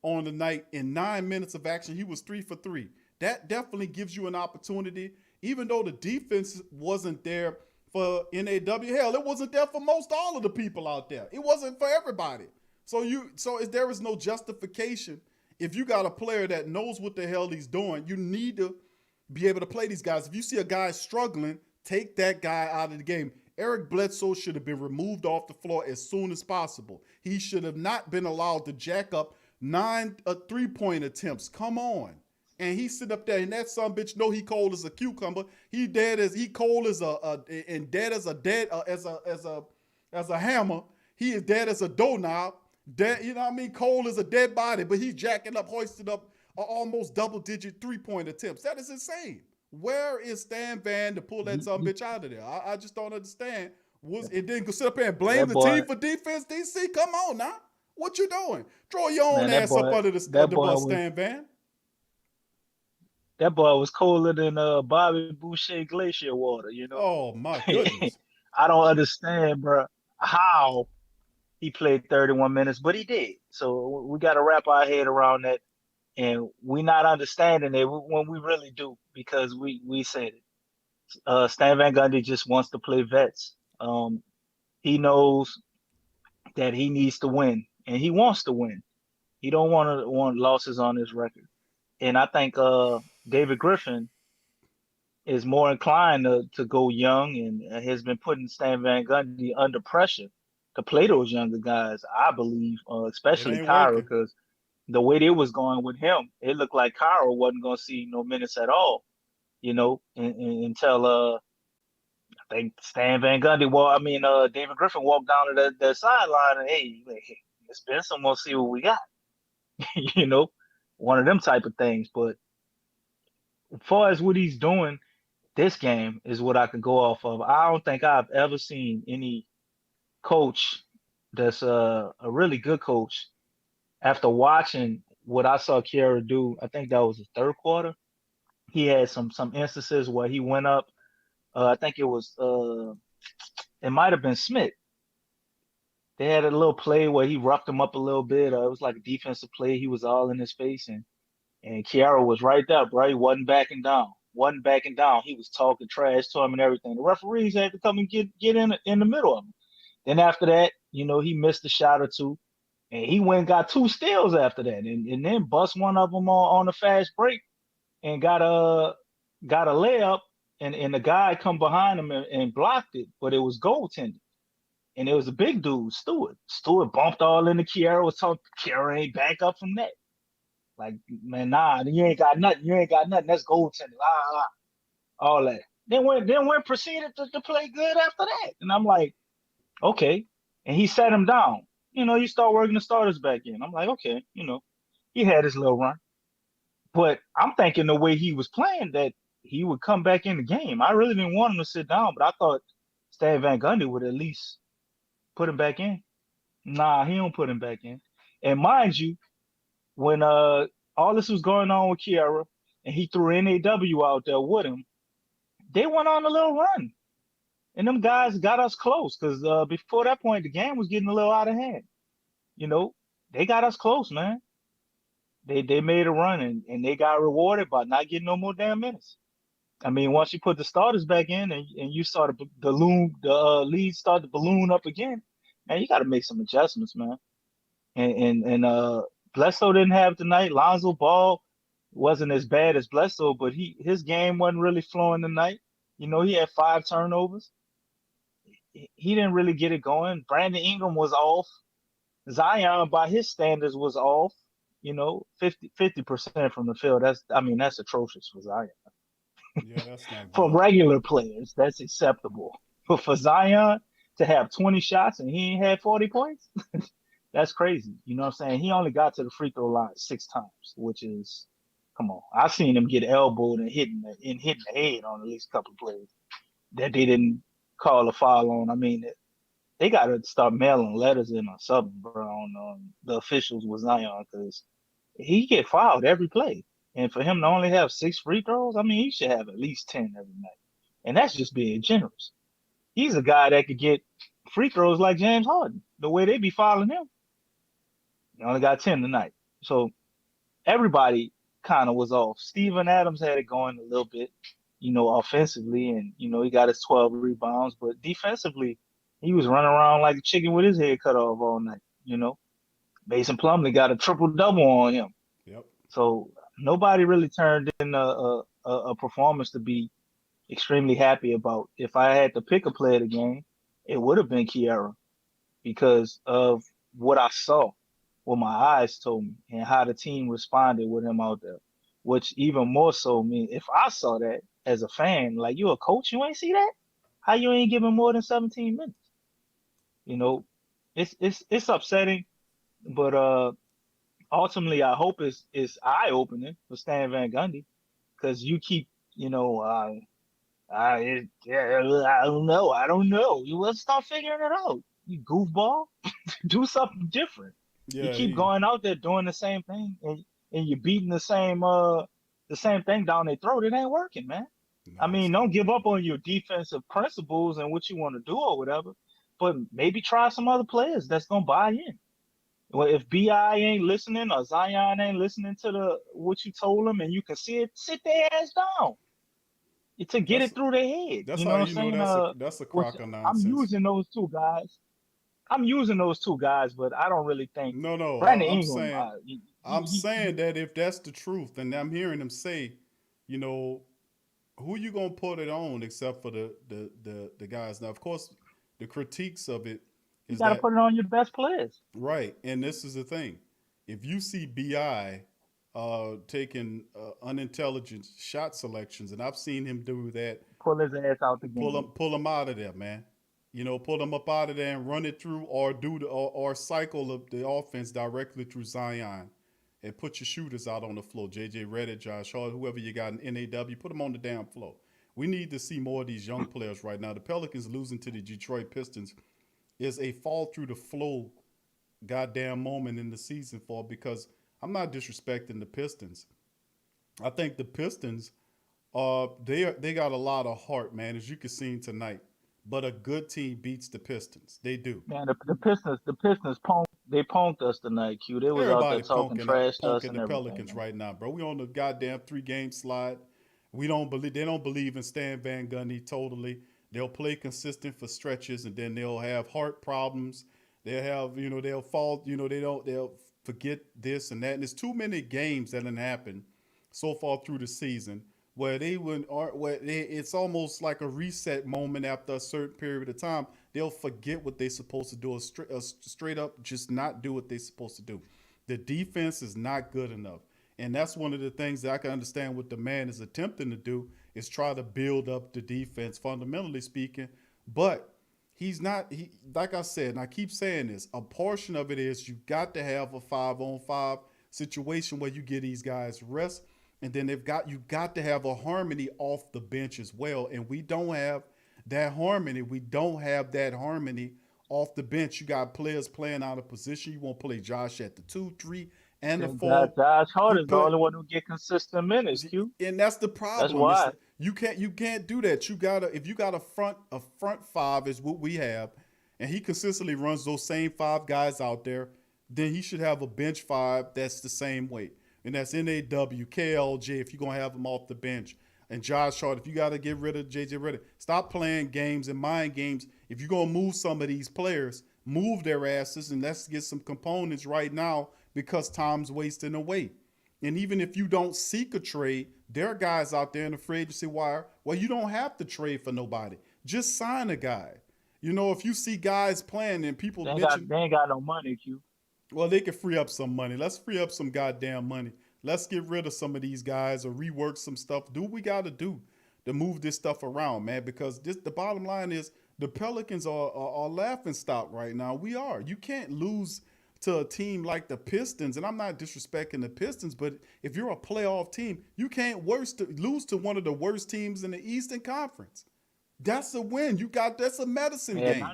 on the night in 9 minutes of action. He was 3 for 3. That definitely gives you an opportunity, even though the defense wasn't there for NAW. Hell, it wasn't there for most all of the people out there. It wasn't for everybody. So there is no justification. If you got a player that knows what the hell he's doing, you need to be able to play these guys. If you see a guy struggling, take that guy out of the game. Eric Bledsoe should have been removed off the floor as soon as possible. He should have not been allowed to jack up 9 3-point attempts. Come on. And he sit up there, and that son bitch know he cold as a cucumber. He cold as a hammer. He is dead as a doorknob. Dead, cold as a dead body, but he's jacking up, hoisted up almost double-digit 3-point attempts. That is insane. Where is Stan Van to pull that son bitch out of there? I just don't understand. And then go sit up here and blame the team for defense, DC? Come on now. What you doing? Throw your own ass up under the bus, Stan Van. That boy was colder than Bobby Boucher glacier water, Oh, my goodness. I don't understand, bro, how he played 31 minutes, but he did. So we got to wrap our head around that. And we're not understanding it when we really do, because we said it. Stan Van Gundy just wants to play vets. He knows that he needs to win, and he wants to win. He don't want losses on his record. And I think David Griffin is more inclined to go young and has been putting Stan Van Gundy under pressure to play those younger guys, I believe, especially Kyra, because the way they was going with him, it looked like Kyra wasn't going to see no minutes at all, until I think Stan Van Gundy, David Griffin walked down to the sideline and, hey, let's spend some more, see what we got, one of them type of things. But as far as what he's doing, this game is what I could go off of. I don't think I've ever seen any coach that's a really good coach after watching what I saw Kiera do. I think that was the third quarter. He had some instances where he went up. I think it might have been Smith. They had a little play where he roughed him up a little bit. It was like a defensive play. He was all in his face, and Kiara was right there, bro. He wasn't backing down. Wasn't backing down. He was talking trash to him and everything. The referees had to come and get in the middle of him. Then after that, he missed a shot or two, and he went and got 2 steals after that, and then bust one of them on a fast break and got a layup, and the guy come behind him and blocked it, but it was goaltended. And it was a big dude, Stewart. Stewart bumped all into Kiara, was talking, Kiara ain't back up from that. Like, man, nah, you ain't got nothing. You ain't got nothing. That's goaltending. All that. Then went proceeded to play good after that. And I'm like, okay. And he sat him down. You start working the starters back in. I'm like, okay, he had his little run. But I'm thinking the way he was playing that he would come back in the game. I really didn't want him to sit down, but I thought Stan Van Gundy would at least put him back in. Nah, he don't put him back in. And mind you, when all this was going on with Kiara and he threw NAW out there with him, they went on a little run. And them guys got us close because before that point, the game was getting a little out of hand. They got us close, man. They made a run and they got rewarded by not getting no more damn minutes. I mean, once you put the starters back in and you saw the lead start to balloon up again, man, you got to make some adjustments, man. And Bledsoe didn't have tonight. Lonzo Ball wasn't as bad as Bledsoe, but his game wasn't really flowing tonight. He had 5 turnovers. He didn't really get it going. Brandon Ingram was off. Zion, by his standards, was off. 50% from the field. That's atrocious for Zion. Yeah, that's not good. For regular players, that's acceptable. But for Zion to have 20 shots and he ain't had 40 points, that's crazy. You know what I'm saying? He only got to the free throw line 6 times, which is, come on. I've seen him get elbowed and hitting the head on at least a couple of plays that they didn't call a foul on. I mean, they got to start mailing letters in or something, bro, on the officials with Zion, because he get fouled every play. And for him to only have 6 free throws, I mean, he should have at least 10 every night. And that's just being generous. He's a guy that could get free throws like James Harden, the way they be fouling him. He only got 10 tonight. So everybody kind of was off. Steven Adams had it going a little bit, offensively. And, he got his 12 rebounds. But defensively, he was running around like a chicken with his head cut off all night, Mason Plumlee got a triple-double on him. Yep. So nobody really turned in a performance to be extremely happy about. If I had to pick a player of the game, it would have been Kiara because of what I saw, what my eyes told me, and how the team responded with him out there. Which even more so mean if I saw that as a fan, like you a coach, you ain't see that? How you ain't giving more than 17 minutes? It's upsetting, but ultimately I hope it's eye-opening for Stan Van Gundy because you keep, I don't know. You let's start figuring it out. You goofball, do something different. Yeah, you keep going out there doing the same thing, and you're beating the same thing down their throat. It ain't working, man. No, I mean, don't give up on your defensive principles and what you want to do or whatever, but maybe try some other players that's gonna buy in. Well, if Bi ain't listening or Zion ain't listening to what you told them, and you can see it, sit their ass down to get it through their head. That's You know how what you I'm know saying? that's a crock of I'm nonsense. using those two guys, but I don't really think No. Brandon I'm Ingram. saying, I'm saying that if that's the truth, and I'm hearing him say, who you gonna put it on except for the guys? Now, of course, the critiques of it you is got to that put it on your best players. right, and this is the thing: if you see Bi taking unintelligent shot selections, and I've seen him do that, Pull his ass out the game. pull him out of there, man. Pull them up out of there and run it through, or or cycle the offense directly through Zion, and put your shooters out on the floor. JJ Redick, Josh Hart, whoever you got in NAW, put them on the damn floor. We need to see more of these young players right now. The Pelicans losing to the Detroit Pistons is a fall through the flow goddamn moment in the season because I'm not disrespecting the Pistons. I think the Pistons, they got a lot of heart, man, as you can see tonight. But a good team beats the Pistons. They do. Man, the Pistons punked us tonight, Q. They was out there Everybody talking trash to us punking and the everything, Pelicans man. right now, bro. We on the goddamn 3-game slide. They don't believe in Stan Van Gundy totally. They'll play consistent for stretches and then they'll have heart problems. They'll have, they'll fall, they'll forget this and that. And there's too many games that didn't happen so far through the season where it's almost like a reset moment after a certain period of time. They'll forget what they're supposed to do, or straight up just not do what they're supposed to do. The defense is not good enough. And that's one of the things that I can understand what the man is attempting to do is try to build up the defense, fundamentally speaking. But he's not, like I said, and I keep saying this, a portion of it is you got to have a 5-on-5 situation where you give these guys rest. And then you got to have a harmony off the bench as well. And we don't have that harmony. We don't have that harmony off the bench. You got players playing out of position. You won't play Josh at the 2, 3, and the 4. Josh Hart is the only one who get consistent minutes, Q. And that's the problem. That's why. You can't do that. If you got a front 5 is what we have, and he consistently runs those same 5 guys out there, then he should have a bench 5 that's the same weight. And that's NAW, KLJ, if you're going to have him off the bench. And Josh Hart, if you got to get rid of JJ Redick, stop playing games and mind games. If you're going to move some of these players, move their asses and let's get some components right now because time's wasting away. And even if you don't seek a trade, there are guys out there in the free agency wire. Well, you don't have to trade for nobody. Just sign a guy. If you see guys playing and people they mention... ain't got no money, Q. Well, they can free up some money. Let's free up some goddamn money. Let's get rid of some of these guys or rework some stuff. Do what we got to do to move this stuff around, man, because the bottom line is the Pelicans are laughing stock right now. We are. You can't lose to a team like the Pistons, and I'm not disrespecting the Pistons, but if you're a playoff team, you can't lose to one of the worst teams in the Eastern Conference. That's a win. That's a medicine game.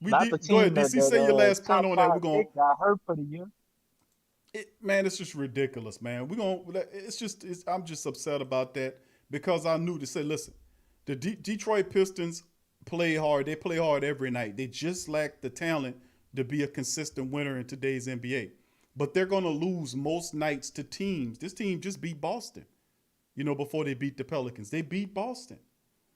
Go ahead, DC. Say your last point on that. We're going. Got hurt for the year. Man, it's just ridiculous, man. I'm just upset about that because I knew to say, listen, the Detroit Pistons play hard. They play hard every night. They just lack the talent to be a consistent winner in today's NBA. But they're going to lose most nights to teams. This team just beat Boston, before they beat the Pelicans. They beat Boston.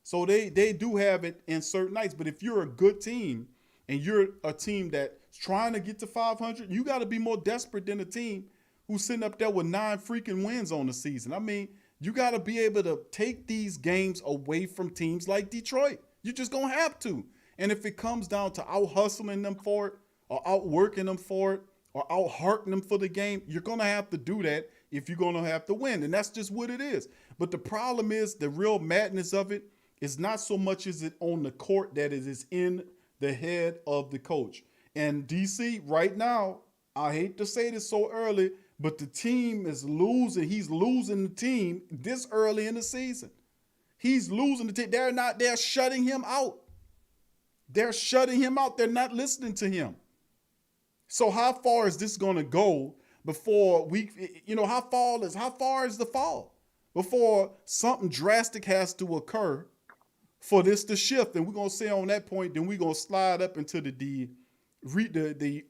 So they do have it in certain nights. But if you're a good team, and you're a team that's trying to get to 500, you got to be more desperate than a team who's sitting up there with 9 freaking wins on the season. I mean, you got to be able to take these games away from teams like Detroit. You're just going to have to. And if it comes down to out-hustling them for it or outworking them for it or out-hearting them for the game, you're going to have to do that if you're going to have to win. And that's just what it is. But the problem is the real madness of it is not so much as it on the court that it is in the head of the coach. And DC, right now, I hate to say this so early, but the team is losing. He's losing the team this early in the season. He's losing the team. They're shutting him out. They're shutting him out. They're not listening to him. So how far is this going to go before how far is the fall before something drastic has to occur for this to shift? And we're going to say on that point, then we're going to slide up into the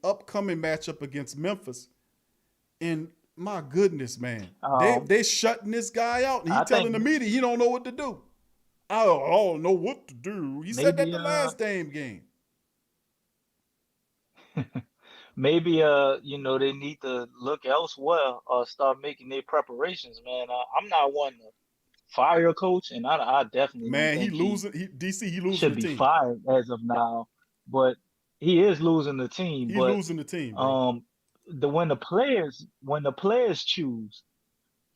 upcoming matchup against Memphis. And my goodness, man, they shutting this guy out. And he's telling the media he don't know what to do. I don't know what to do. He said that the last damn game. Maybe they need to look elsewhere or start making their preparations, man. I'm not one to fire a coach, and I definitely he losing should the team. Be fired as of now, but he is losing the team. He's losing the team. Bro. When the players choose,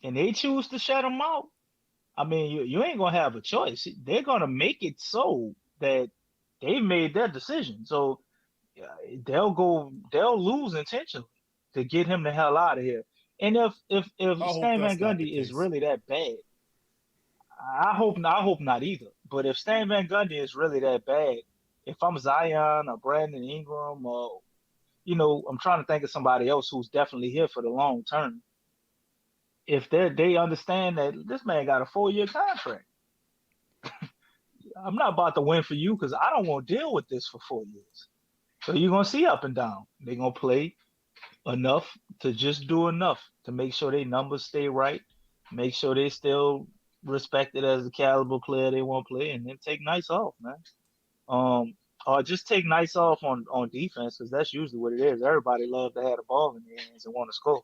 and they choose to shut him out, I mean, you ain't gonna have a choice. They're gonna make it so that they made their decision. So they'll lose intentionally to get him the hell out of here. And if Stan Van Gundy is really that bad, I hope not either. But if Stan Van Gundy is really that bad, if I'm Zion or Brandon Ingram or I'm trying to think of somebody else who's definitely here for the long term. If they understand that this man got a 4-year contract, I'm not about to win for you because I don't want to deal with this for 4 years. So you're gonna see up and down. They're gonna play enough to just do enough to make sure their numbers stay right, make sure they still respected as the caliber player they want to play, and then take nights off, man. Or just take nights off on defense because that's usually what it is. Everybody loves to have the ball in their hands and want to score,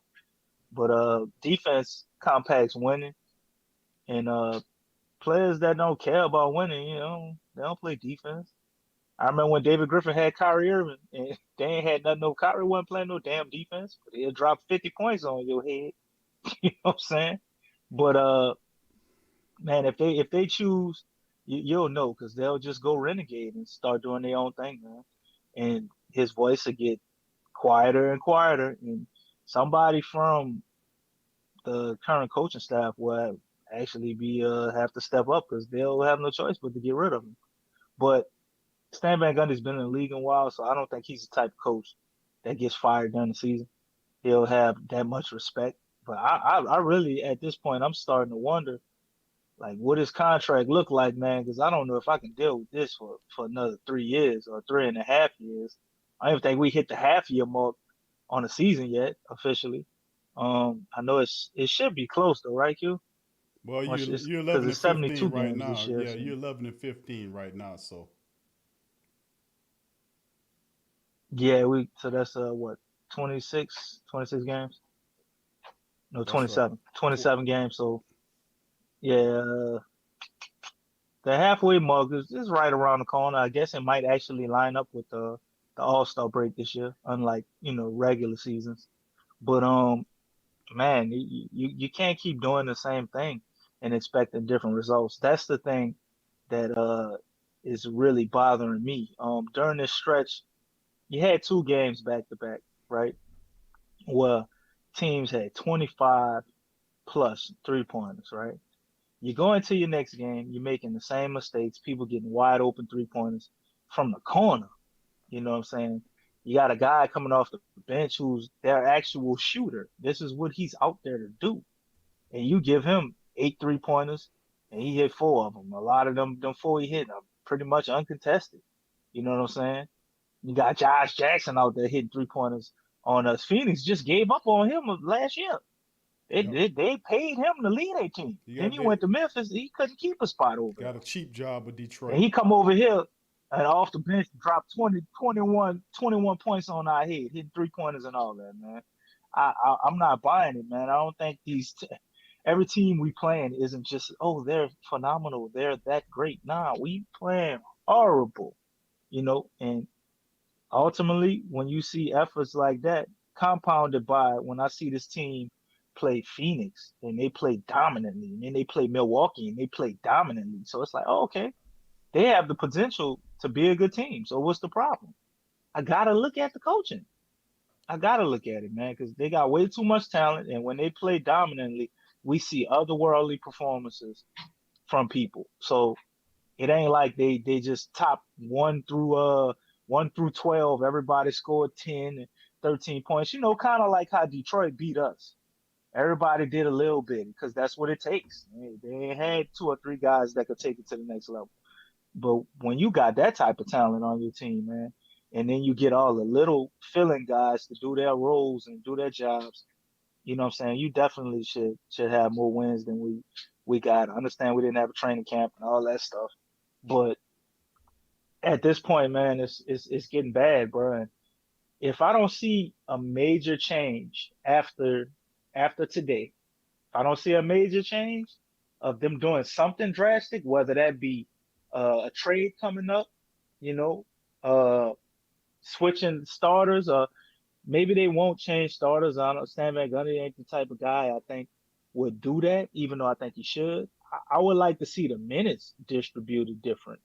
but defense compacts winning, and players that don't care about winning, they don't play defense. I remember when David Griffin had Kyrie Irving, and they ain't had nothing. No, Kyrie wasn't playing no damn defense, but he'll drop 50 points on your head. You know what I'm saying? But man, if they choose, you'll know because they'll just go renegade and start doing their own thing, man. And his voice will get quieter and quieter, and somebody from the current coaching staff will actually be have to step up because they'll have no choice but to get rid of him. But Stan Van Gundy's been in the league a while, so I don't think he's the type of coach that gets fired during the season. He'll have that much respect. But I really, at this point, I'm starting to wonder, like, what his contract look like, man, because I don't know if I can deal with this for another 3 years or 3.5 years. I don't even think we hit the half-year mark on the season yet, officially. I know it should be close, though, right, Q? Well, you're Because 11 it's and 15 72 right games this now. year. Yeah, So. you're 11 and 15 right now. So Yeah, so that's what, 26 games? No, that's right. 27 games. So yeah, the halfway mark is right around the corner. I guess it might actually line up with the All-Star break this year, unlike, regular seasons. But man, you can't keep doing the same thing and expecting different results. That's the thing that is really bothering me. During this stretch, you had 2 games back to back, right? Where teams had 25 plus 3-pointers, right? You go into your next game, you're making the same mistakes, people getting wide open 3-pointers from the corner. You know what I'm saying? You got a guy coming off the bench who's their actual shooter. This is what he's out there to do. And you give him 8 3-pointers and he hit 4 of them. A lot of them 4 he hit are pretty much uncontested. You know what I'm saying? You got Josh Jackson out there hitting 3-pointers on us. Phoenix just gave up on him last year. Yep. They paid him to lead a team. Then he went to Memphis. He couldn't keep a spot over got there. a cheap job with Detroit. And he come over here and off the bench dropped 21 points on our head, hitting 3-pointers and all that, man. I'm not buying it, man. I don't think every team we playing isn't just, oh, they're phenomenal, they're that great. Nah, we playing horrible, and ultimately, when you see efforts like that, compounded by when I see this team play Phoenix and they play dominantly, and then they play Milwaukee and they play dominantly. So it's like, oh, okay, they have the potential to be a good team. So what's the problem? I gotta look at the coaching. I gotta look at it, man, because they got way too much talent, and when they play dominantly, we see otherworldly performances from people. So it ain't like they just top 1 through 12. Everybody scored 10 and 13 points. Kind of like how Detroit beat us. Everybody did a little bit because that's what it takes. They had 2 or 3 guys that could take it to the next level. But when you got that type of talent on your team, man, and then you get all the little filling guys to do their roles and do their jobs, you know what I'm saying? You definitely should have more wins than we got. I understand we didn't have a training camp and all that stuff, but at this point, man, it's getting bad, bro. And if I don't see a major change after today, if I don't see a major change of them doing something drastic, whether that be a trade coming up, you know, uh, switching starters, or maybe they won't change starters. I don't know. Stan Van Gundy ain't the type of guy I think would do that, even though I think he should. I would like to see the minutes distributed different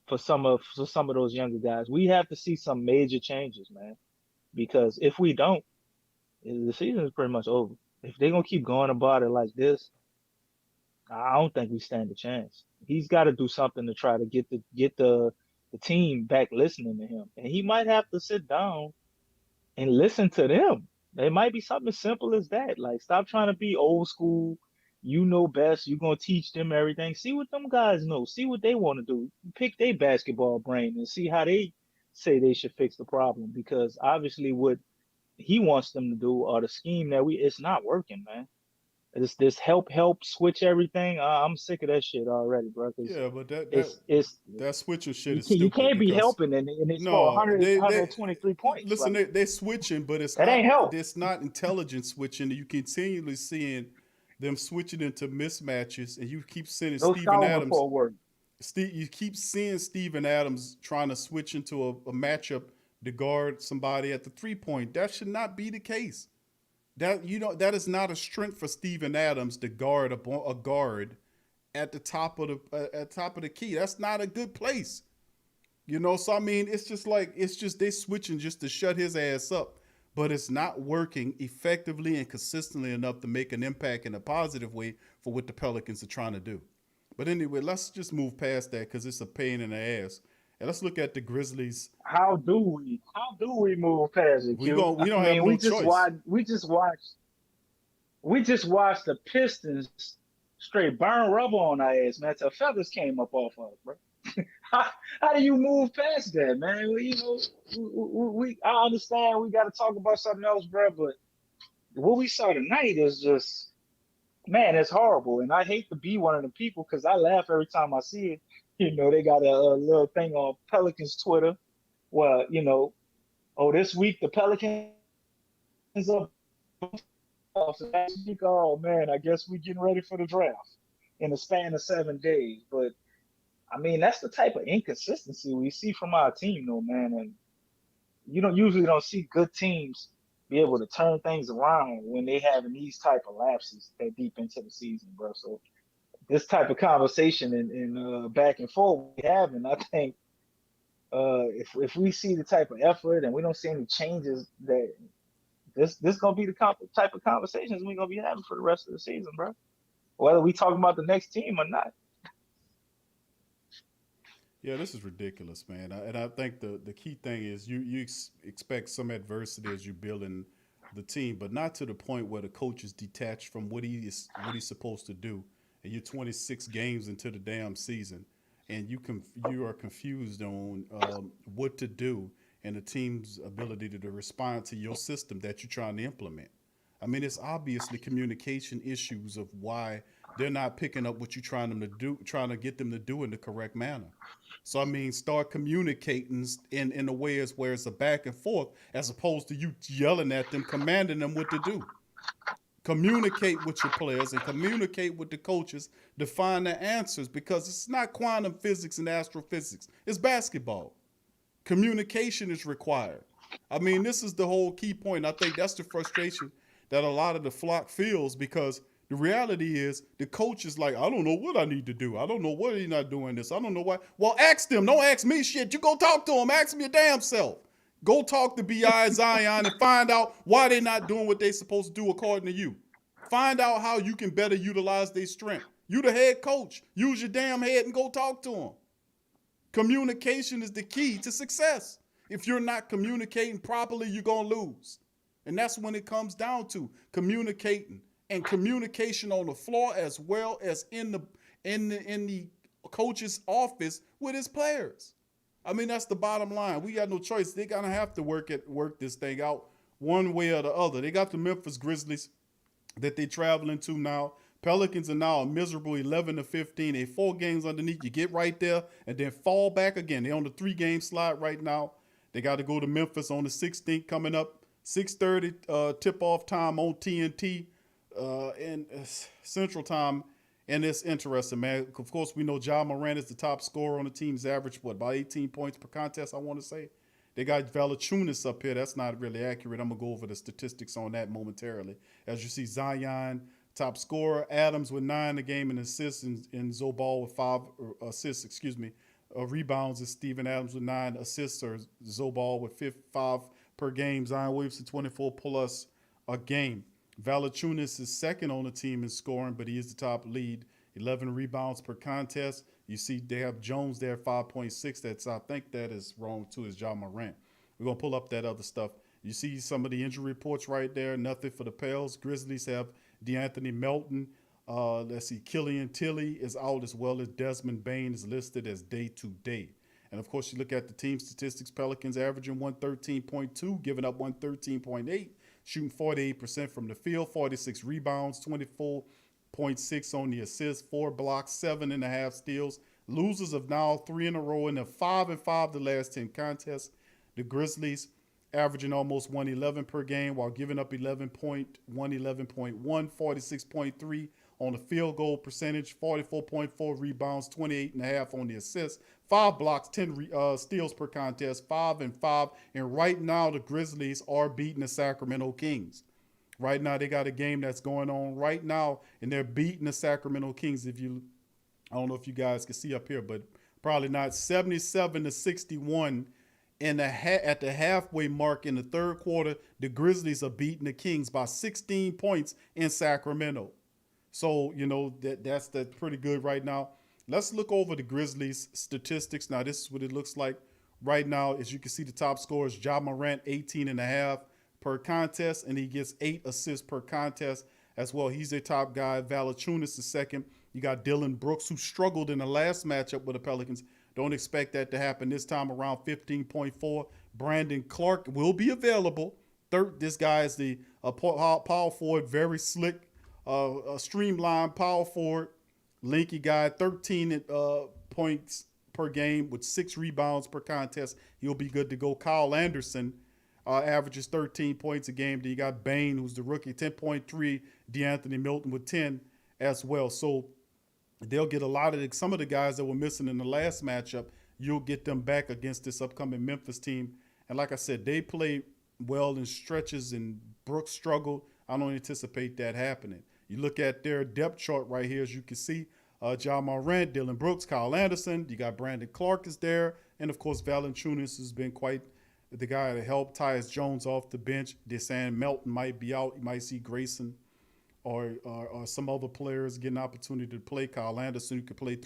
for some of those younger guys. We have to see some major changes, man, because if we don't, the season is pretty much over. If they're gonna keep going about it like this, I don't think we stand a chance. He's got to do something to try to get the team back listening to him, and he might have to sit down and listen to them. It might be something as simple as that. Like, stop trying to be old school. You know best. You're gonna teach them everything. See what them guys know. See what they want to do. Pick their basketball brain and see how they say they should fix the problem. Because obviously, what he wants them to do or the scheme that it's not working, man. It's this help switch everything. I'm sick of that shit already, bro. 'Cause Yeah, but that that it's that switching shit you is you stupid can't be because helping and they score no, 100, they 123 points. listen. Like, They're switching, but that ain't help. it's not intelligent switching. You continually seeing them switching into mismatches, and you keep seeing No Steven scouting Adams. report work. You keep seeing Steven Adams trying to switch into a matchup to guard somebody at the 3 point. That should not be the case. That is not a strength for Steven Adams to guard a guard at the top of the key. That's not a good place. So I mean, it's just they switching just to shut his ass up, but it's not working effectively and consistently enough to make an impact in a positive way for what the Pelicans are trying to do. But anyway, let's just move past that because it's a pain in the ass. And let's look at the Grizzlies. How do we? How do we move past it, Q? We I don't have mean, no choice. we just watched the Pistons straight burn rubber on our ass, man. Till feathers came up off of us, bro. How do you move past that, man? Well, I understand we got to talk about something else, bro. But what we saw tonight is just, man, it's horrible. And I hate to be one of the people because I laugh every time I see it. They got a little thing on Pelicans Twitter. Well, this week the Pelicans up. Last week, oh man, I guess we getting ready for the draft in the span of 7 days. But I mean, that's the type of inconsistency we see from our team, though, man. And you usually don't see good teams be able to turn things around when they having these type of lapses that deep into the season, bro. So this type of conversation and back and forth we having, I think if we see the type of effort and we don't see any changes, that this gonna be the type of conversations we're gonna be having for the rest of the season, bro. Whether we talking about the next team or not. Yeah, this is ridiculous, man. And I think the key thing is you expect some adversity as you're building the team, but not to the point where the coach is detached from what he's supposed to do. And you're 26 games into the damn season, and you are confused on what to do and the team's ability to respond to your system that you're trying to implement. I mean, it's obviously communication issues of why they're not picking up what you're trying to get them to do in the correct manner. So I mean, start communicating in a way where it's a back and forth as opposed to you yelling at them, commanding them what to do. Communicate with your players and communicate with the coaches to find the answers, because it's not quantum physics and astrophysics. It's basketball. Communication is required. I mean, this is the whole key point. I think that's the frustration that a lot of the flock feels, because the reality is the coach is like, I don't know what I need to do. I don't know why he's not doing this. I don't know why. Well, ask them. Don't ask me shit. You go talk to them. Ask me your damn self. Go talk to B.I. Zion and find out why they're not doing what they're supposed to do according to you. Find out how you can better utilize their strength. You the head coach. Use your damn head and go talk to them. Communication is the key to success. If you're not communicating properly, you're going to lose. And that's when it comes down to communicating, and communication on the floor as well as in the coach's office with his players. I mean, that's the bottom line. We got no choice. They're going to have to work this thing out one way or the other. They got the Memphis Grizzlies that they're traveling to now. Pelicans are now a miserable 11-15. They 4 games underneath. You get right there and then fall back again. They're on the 3-game slide right now. They got to go to Memphis on the 16th coming up. 6:30 tip-off time on TNT and Central Time. And it's interesting, man. Of course, we know Ja Morant is the top scorer on the team's average, about 18 points per contest, I want to say. They got Valanciunas up here. That's not really accurate. I'm going to go over the statistics on that momentarily. As you see, Zion, top scorer. Adams with 9 a game and assists, and Zobal with 5 assists, rebounds is Steven Adams with 9 assists, or Zobal with 5 per game. Zion Williamson 24 plus a game. Valanciunas is second on the team in scoring, but he is the top lead 11 rebounds per contest. You see they have Jones there 5.6. That's I think that is wrong too. Is Ja Morant. We're gonna pull up that other stuff. You see some of the injury reports right there. Nothing for the Pels. Grizzlies have DeAnthony Melton. Let's see, Killian Tilly is out as well as Desmond Bain is listed as day to day. And of course, you look at the team statistics. Pelicans averaging 113.2, giving up 113.8, shooting 48% from the field, 46 rebounds, 24.6 on the assists, 4 blocks, 7.5 steals. Losers of now 3 in a row and 5-5 the last 10 contests. The Grizzlies averaging almost 111 per game while giving up 11.1, 46.3 on the field goal percentage, 44.4 rebounds, 28.5 on the assists, 5 blocks, 10 steals per contest, 5-5. And right now the Grizzlies are beating the Sacramento Kings. Right now they got a game that's going on right now, and they're beating the Sacramento Kings. I don't know if you guys can see up here, but probably not. 77-61. And at the halfway mark in the third quarter, the Grizzlies are beating the Kings by 16 points in Sacramento. So, that's pretty good right now. Let's look over the Grizzlies statistics. Now, this is what it looks like right now. As you can see, the top scorer is Ja Morant, 18.5 per contest, and he gets 8 assists per contest as well. He's a top guy. Valanciunas is second. You got Dylan Brooks, who struggled in the last matchup with the Pelicans. Don't expect that to happen this time around, 15.4. Brandon Clark will be available. Third, this guy is the power forward, very slick, streamlined power forward, lanky guy, 13 points per game with 6 rebounds per contest. He'll be good to go. Kyle Anderson averages 13 points a game. Then you got Bain, who's the rookie, 10.3. DeAnthony Melton with 10 as well. So they'll get some of the guys that were missing in the last matchup. You'll get them back against this upcoming Memphis team. And like I said, they play well in stretches, and Brooks struggled. I don't anticipate that happening. You look at their depth chart right here, as you can see, Ja Morant, Dylan Brooks, Kyle Anderson. You got Brandon Clark is there. And, of course, Valanciunas has been quite the guy to help Tyus Jones off the bench. They're saying Melton might be out. You might see Grayson or some other players get an opportunity to play. Kyle Anderson, who can play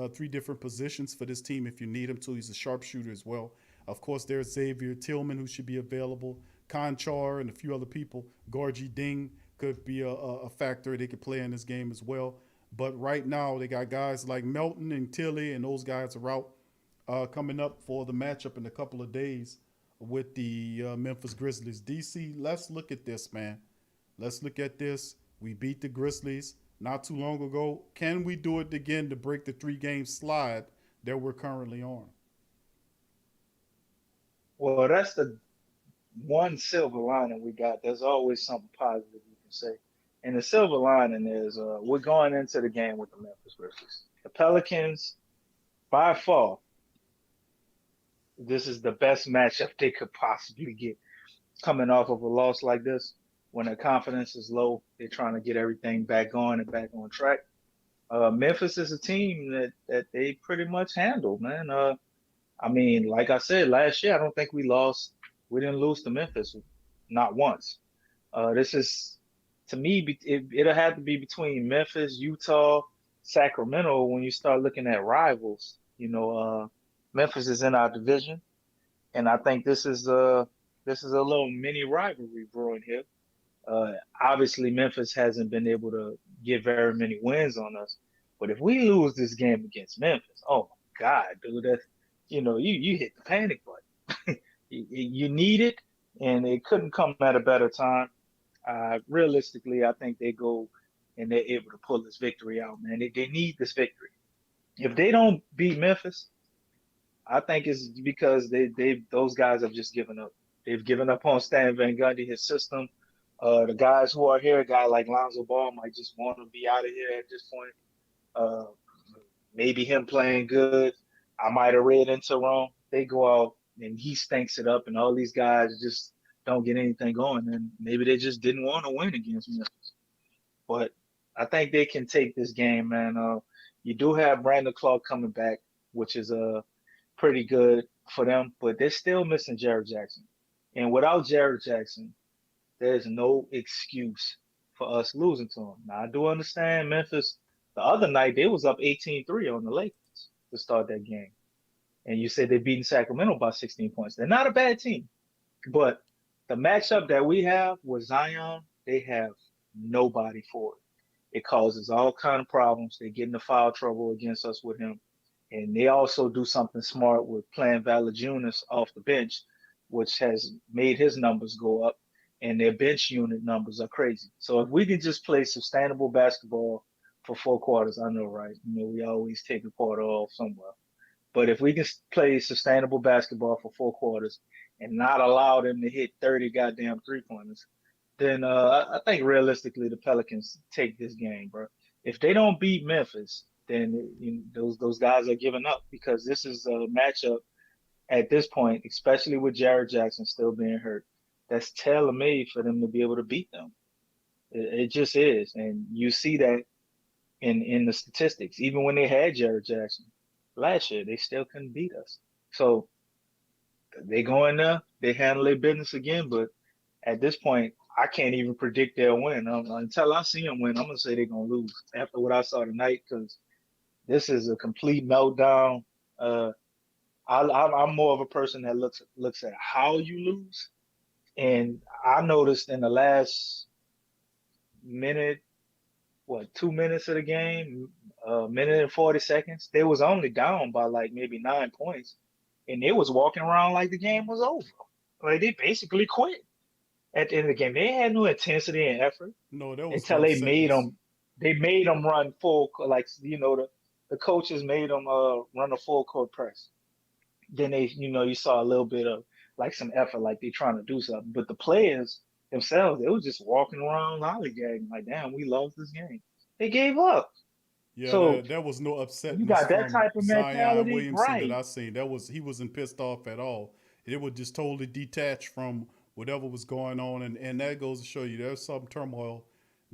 three different positions for this team if you need him to. He's a sharpshooter as well. Of course, there's Xavier Tillman, who should be available. Conchar and a few other people. Gorgie Ding could be a factor. They could play in this game as well. But right now, they got guys like Melton and Tilly, and those guys are out coming up for the matchup in a couple of days with the Memphis Grizzlies. DC, let's look at this, man. Let's look at this. We beat the Grizzlies not too long ago. Can we do it again to break the 3-game slide that we're currently on? Well, that's the one silver lining we got. There's always something positive you can say. And the silver lining is we're going into the game with the Memphis Grizzlies. The Pelicans, by far, this is the best matchup they could possibly get. Coming off of a loss like this, when their confidence is low, they're trying to get everything back on and back on track. Memphis is a team that they pretty much handled, man. I mean, like I said, last year, I don't think we didn't lose to Memphis, not once. This is, to me, it'll have to be between Memphis, Utah, Sacramento when you start looking at rivals. Memphis is in our division, and I think this is a little mini rivalry brewing here. Obviously, Memphis hasn't been able to get very many wins on us, but if we lose this game against Memphis, oh my God, dude, that's you hit the panic button. You need it, and it couldn't come at a better time. Realistically, I think they go and they're able to pull this victory out, man. They need this victory. If they don't beat Memphis, I think it's because those guys have just given up. They've given up on Stan Van Gundy, his system. The guys who are here, a guy like Lonzo Ball might just want to be out of here at this point. Maybe him playing good. I might have read into Rome. They go out and he stinks it up, and all these guys just don't get anything going. And maybe they just didn't want to win against Memphis. But I think they can take this game, man. You do have Brandon Clark coming back, which is pretty good for them, but they're still missing Jared Jackson. And without Jared Jackson, there's no excuse for us losing to him. Now, I do understand Memphis The other night they was up 18-3 on the Lakers to start that game. And you said they beaten Sacramento by 16 points. They're not a bad team. But the matchup that we have with Zion, they have nobody for it. It causes all kind of problems. They get into foul trouble against us with him. And they also do something smart with playing Valanciunas off the bench, which has made his numbers go up. And their bench unit numbers are crazy. So if we can just play sustainable basketball for 4 quarters, I know, right? We always take a quarter off somewhere. But if we can play sustainable basketball for 4 quarters and not allow them to hit 30 goddamn 3-pointers, then I think realistically the Pelicans take this game, bro. If they don't beat Memphis, then those guys are giving up because this is a matchup at this point, especially with Jared Jackson still being hurt, that's tailor-made for them to be able to beat them. It just is, and you see that in the statistics. Even when they had Jared Jackson last year, they still couldn't beat us. So they go in there, they handle their business again, but at this point, I can't even predict their win. Until I see them win, I'm gonna say they're gonna lose after what I saw tonight because this is a complete meltdown. I'm more of a person that looks at how you lose, and I noticed in the last minute, 2 minutes of the game, minute and 40 seconds, they was only down by like maybe 9 points, and they was walking around like the game was over. Like they basically quit at the end of the game. They had no intensity and effort No, there was until no they made seconds. them. They made them run full, like the coaches made them run a full court press. Then you saw a little bit of like some effort, like they trying to do something. But the players themselves, they was just walking around lollygagging, like, damn, we lost this game. They gave up. Yeah, So there was no you upsetness got that from type of Zion mentality, Williamson that right? I seen. He wasn't pissed off at all. It was just totally detached from whatever was going on, and that goes to show you there's some turmoil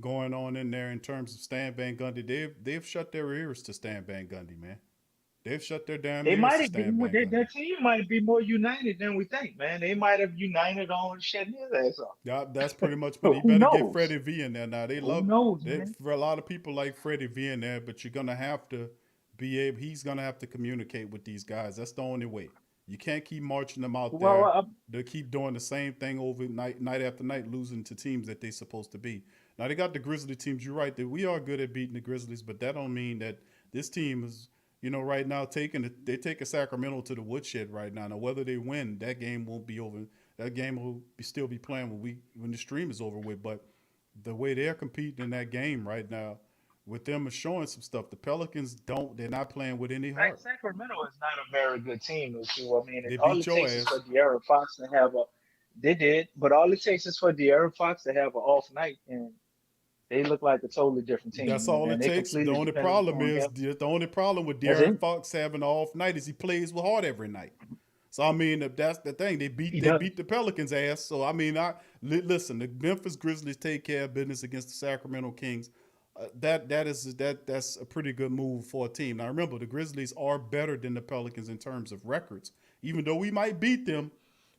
going on in there in terms of Stan Van Gundy. They've shut their ears to Stan Van Gundy, man. They've shut their damn They ears might to have Stan been Van their Gundy. team might be more united than we think, man. They might have united on shutting his ass off. That's pretty much. But So he who better get knows? Freddie V in there now. They Who love knows, that man? for a lot of people like Freddie V in there, but you're gonna have to be able. He's gonna have to communicate with these guys. That's the only way. You can't keep marching them out Well, there. They keep doing the same thing over night after night, losing to teams that they're supposed to be. Now they got the Grizzly teams. You're right that we are good at beating the Grizzlies, but that don't mean that this team is. Right now they take a Sacramento to the woodshed right now. Now whether they win, that game won't be over. That game will still be playing when the stream is over with. But the way they're competing in that game right now, with them showing some stuff, the Pelicans they're not playing with any heart. Sacramento is not a very good team. So, I mean, They all beat it your takes is ass. for De'Aaron Fox to have a. They did, but all it takes is for De'Aaron Fox to have an off night, and they look like a totally different That's team, all it and they takes. The completely only dependent problem on is him. the only problem with That's De'Aaron it. Fox having an off night is he plays with heart every night. So I mean, if that's the thing, they He does. beat the Pelicans' ass. So I mean, listen. The Memphis Grizzlies take care of business against the Sacramento Kings. That's a pretty good move for a team. Now remember, the Grizzlies are better than the Pelicans in terms of records. Even though we might beat them,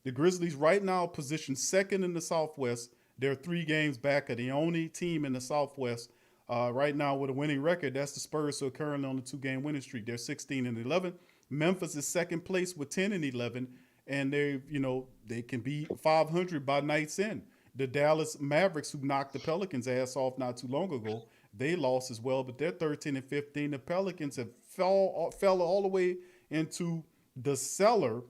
the Grizzlies right now positioned second in the Southwest. They're 3 games back of the only team in the Southwest right now with a winning record. That's the Spurs, who are currently on the 2-game winning streak. They're 16-11. Memphis is second place with 10-11, and they can be 500 by night's end. The Dallas Mavericks, who knocked the Pelicans' ass off not too long ago, they lost as well, but they're 13-15. The Pelicans have fell all the way into the cellar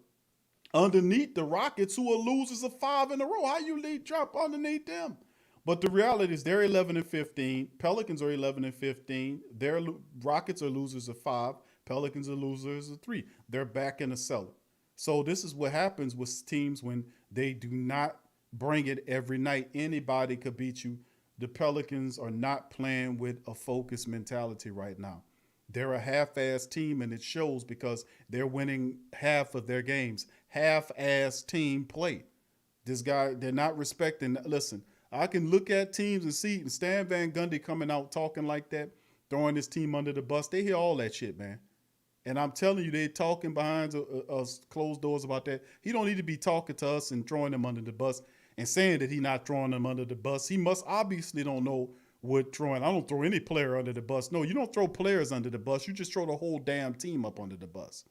underneath the Rockets, who are losers of 5 in a row. How you drop underneath them? But the reality is they're 11-15. Pelicans are 11-15. Their Rockets are losers of 5. Pelicans are losers of 3. They're back in the cellar. So this is what happens with teams when they do not bring it every night. Anybody could beat you. The Pelicans are not playing with a focused mentality right now. They're a half-ass team, and it shows because they're winning half of their games. Half-ass team play. They're not respecting. Listen, I can look at teams and see Stan Van Gundy coming out talking like that, throwing his team under the bus. They hear all that shit, man. And I'm telling you, they're talking behind us closed doors about that. He don't need to be talking to us and throwing them under the bus and saying that he's not throwing them under the bus. He must obviously don't know with throwing. I don't throw any player under the bus. No, you don't throw players under the bus. You just throw the whole damn team up under the bus.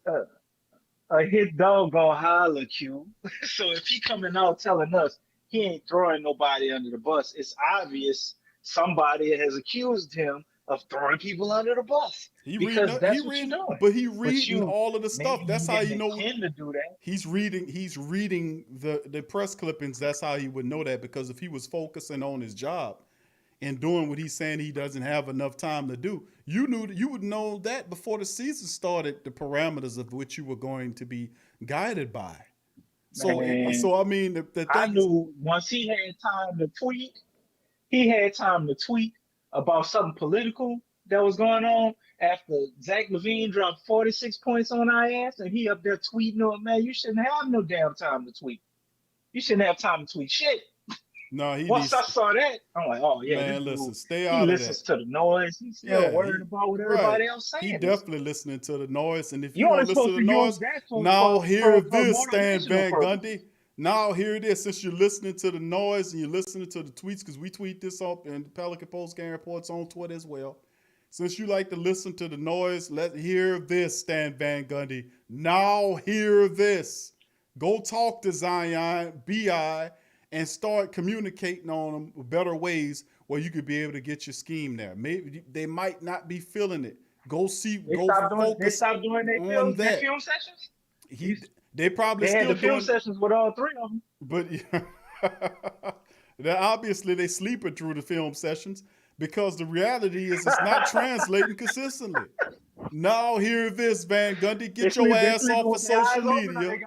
A hit dog gonna holler, Q. So if he coming out telling us he ain't throwing nobody under the bus, it's obvious somebody has accused him of throwing people under the bus. Because that's what you're doing. But he reading all of the stuff. That's how you know. Him to do that. He's reading the press clippings. That's how he would know that, because if he was focusing on his job and doing what he's saying he doesn't have enough time to do, you would know that before the season started, the parameters of which you were going to be guided by. So I mean, the thing I knew once he had time to tweet, about something political that was going on after Zach LaVine dropped 46 points on our ass, and he up there tweeting on, man, you shouldn't have no damn time to tweet. You shouldn't have time to tweet shit. No, Once I saw that, I'm like, oh yeah, man, listen, stay out he of listens that. to the noise. He's still worried about what everybody else saying. He definitely listening to the noise, and if You you only don't listen to the noise, now hear this, Stan Van Gundy. Now here it is. Since you're listening to the noise and you're listening to the tweets, because we tweet this up and the Pelican Post Game Report's on Twitter as well. Since you like to listen to the noise, let's hear this, Stan Van Gundy. Now hear this. Go talk to Zion, BI, and start communicating on them with better ways where you could be able to get your scheme there. Maybe they might not be feeling it. Go focus they stopped doing their film sessions? They probably they still had the film doing sessions with all three of them. But obviously they sleeping through the film sessions, because the reality is it's not translating consistently. Now hear this, Van Gundy. Get your ass off of social media.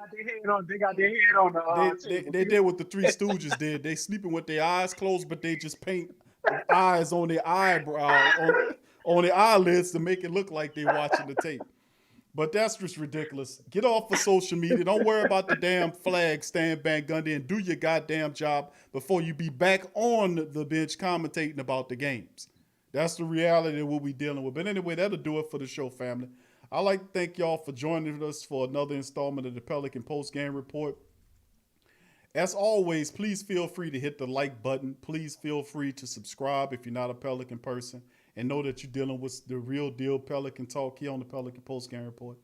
They got their head on the they did what the Three Stooges did. They sleeping with their eyes closed, but they just paint eyes on their eyebrow on their eyelids to make it look like they're watching the tape. But that's just ridiculous. Get off of social media. Don't worry about the damn flag, Stan Van Gundy, and do your goddamn job before you be back on the bench commentating about the games. That's the reality of what we're dealing with. But anyway, that'll do it for the show, family. I'd like to thank y'all for joining us for another installment of the Pelican Post Game Report. As always, please feel free to hit the like button. Please feel free to subscribe if you're not a Pelican person, and know that you're dealing with the real deal Pelican talk here on the Pelican Post Game Report.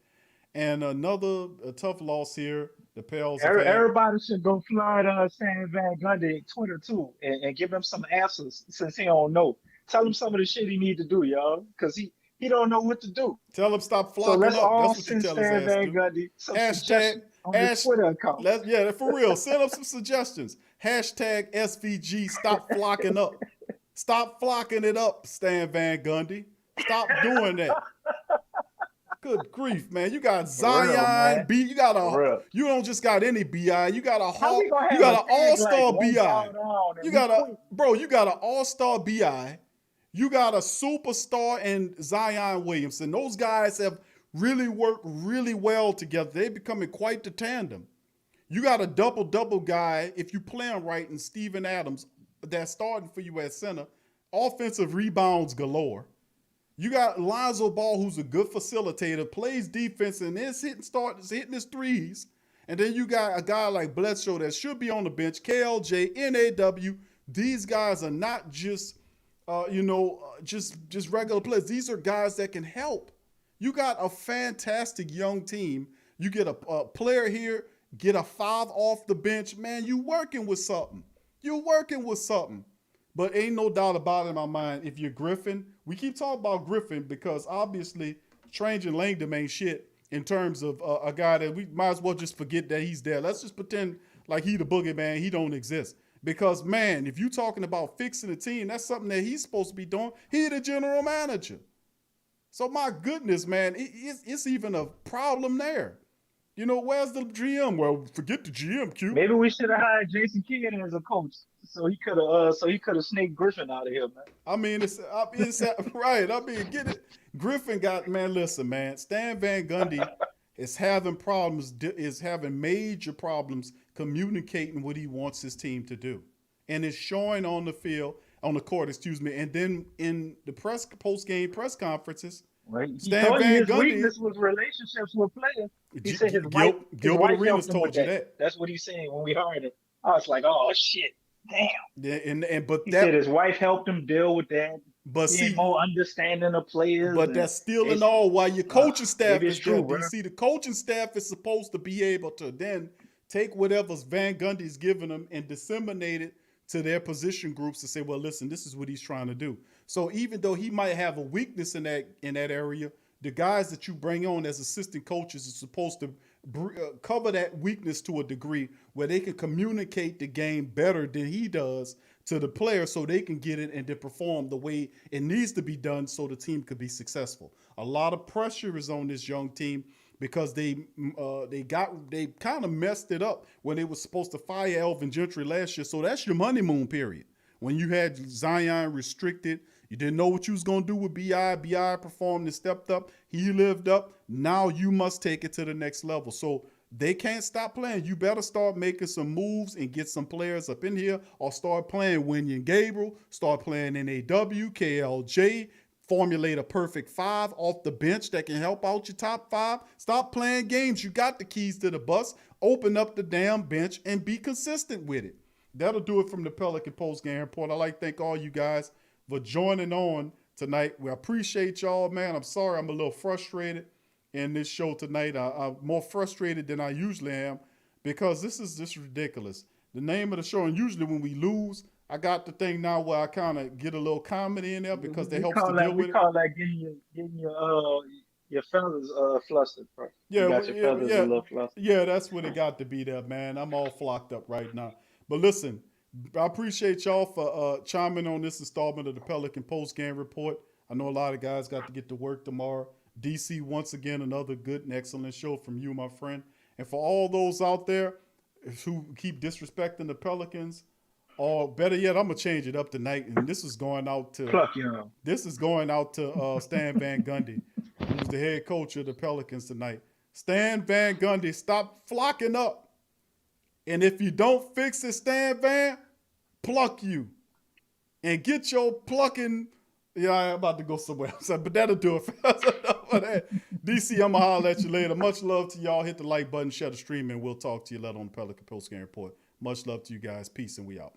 And a tough loss here. The Pels. Everybody should go flood Stan Van Gundy Twitter too, and give him some answers since he don't know. Tell him some of the shit he need to do, y'all, because he don't know what to do. Tell him stop flocking up. That's what you tell his ass Van Gundy hashtag on his Twitter account. Yeah, for real. Send up some suggestions. Hashtag SVG. Stop flocking up. Stop flocking it up, Stan Van Gundy. Stop doing that. Good grief, man. You got Zion, B. You don't just got any BI. You got an all-star BI. You got an all-star BI. You got a superstar in Zion Williamson. Those guys have really worked really well together. They're becoming quite the tandem. You got a double-double guy, if you play him right, in Steven Adams, that's starting for you at center. Offensive rebounds galore. You got Lonzo Ball, who's a good facilitator, plays defense, and is hitting his threes. And then you got a guy like Bledsoe that should be on the bench, KLJ, NAW. These guys are not just, just regular players. These are guys that can help. You got a fantastic young team. You get a player here, get a 5 off the bench. Man, you working with something. You're working with something. But ain't no doubt about it in my mind, if you're Griffin, we keep talking about Griffin because obviously Strange and Langdon ain't shit in terms of a guy that we might as well just forget that he's there. Let's just pretend like he the boogeyman, he don't exist. Because, man, if you're talking about fixing a team, that's something that he's supposed to be doing. He the general manager. So, my goodness, man, it's even a problem there. You know, where's the GM? Well, forget the GM, Q. Maybe we should have hired Jason Kidd as a coach, so he could have snaked Griffin out of here, man. I mean, it's right. I mean, get it. Griffin got, man. Listen, man. Stan Van Gundy is having major problems communicating what he wants his team to do, and it's showing on the court. And then in the post-game press conferences. Right. Stan Van Gundy, weakness was relationships with players. He said Gilbert Arenas told you that. That's what he's saying when we hired him. I was like, oh shit, Damn. Yeah, but He that said his wife helped him deal with that. but Being see, more understanding of players. but and that's still in it's- all while your coaching staff maybe is it's there. true, bro. DC, the coaching staff is supposed to be able to then take whatever's Van Gundy's giving them and disseminate it to their position groups to say, well, listen, this is what he's trying to do. So even though he might have a weakness in that area, the guys that you bring on as assistant coaches are supposed to cover that weakness to a degree where they can communicate the game better than he does to the player so they can get it and then perform the way it needs to be done so the team could be successful. A lot of pressure is on this young team because they kind of messed it up when they were supposed to fire Elvin Gentry last year. So that's your honeymoon period. When you had Zion restricted, you didn't know what you was going to do with B.I. B.I. performed and stepped up. He lived up. Now you must take it to the next level. So they can't stop playing. You better start making some moves and get some players up in here or start playing Wenyen Gabriel, start playing NAW, KLJ, formulate a perfect five off the bench that can help out your top five. Stop playing games. You got the keys to the bus. Open up the damn bench and be consistent with it. That'll do it from the Pelican Post Game Report. I'd like to thank all you guys for joining on tonight. We appreciate y'all, man. I'm sorry I'm a little frustrated in this show tonight. I'm more frustrated than I usually am because this is just ridiculous. The name of the show, and usually when we lose, I got the thing now where I kind of get a little comedy in there because they help to deal with it. We call that getting your feathers flustered, bro. Yeah, you got your feathers a little flustered. Yeah, that's what it got to be there, man. I'm all flocked up right now. But listen, I appreciate y'all for chiming on this installment of the Pelican Post Game Report. I know a lot of guys got to get to work tomorrow. DC, once again, another good and excellent show from you, my friend. And for all those out there who keep disrespecting the Pelicans, or better yet, I'm gonna change it up tonight. And this is going out to Stan Van Gundy, who's the head coach of the Pelicans tonight. Stan Van Gundy, stop flocking up. And if you don't fix it, Stan Van, pluck you. And get your plucking. Yeah, I'm about to go somewhere else, but that'll do it for us. DC, I'm going to holler at you later. Much love to y'all. Hit the like button, share the stream, and we'll talk to you later on the Pelican Post Game Report. Much love to you guys. Peace, and we out.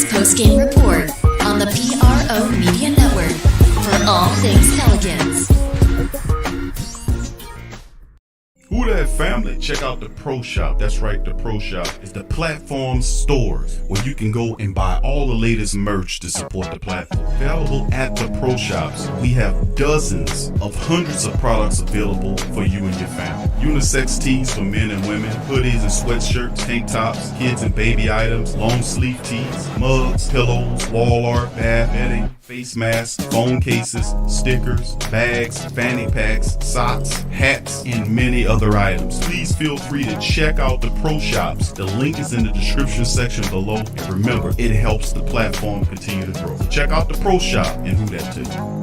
Post-game report on the PRO Media Network for all things Pelicans. Who that family? Check out the Pro Shop. That's right, the Pro Shop is the platform store where you can go and buy all the latest merch to support the platform. Available at the Pro Shops, we have dozens of hundreds of products available for you and your family. Unisex tees for men and women, hoodies and sweatshirts, tank tops, kids and baby items, long sleeve tees, mugs, pillows, wall art, bath bedding, face masks, phone cases, stickers, bags, fanny packs, socks, hats, and many other items. Please feel free to check out the Pro Shops. The link is in the description section below. And remember, it helps the platform continue to grow. So check out the Pro Shop and who that to you.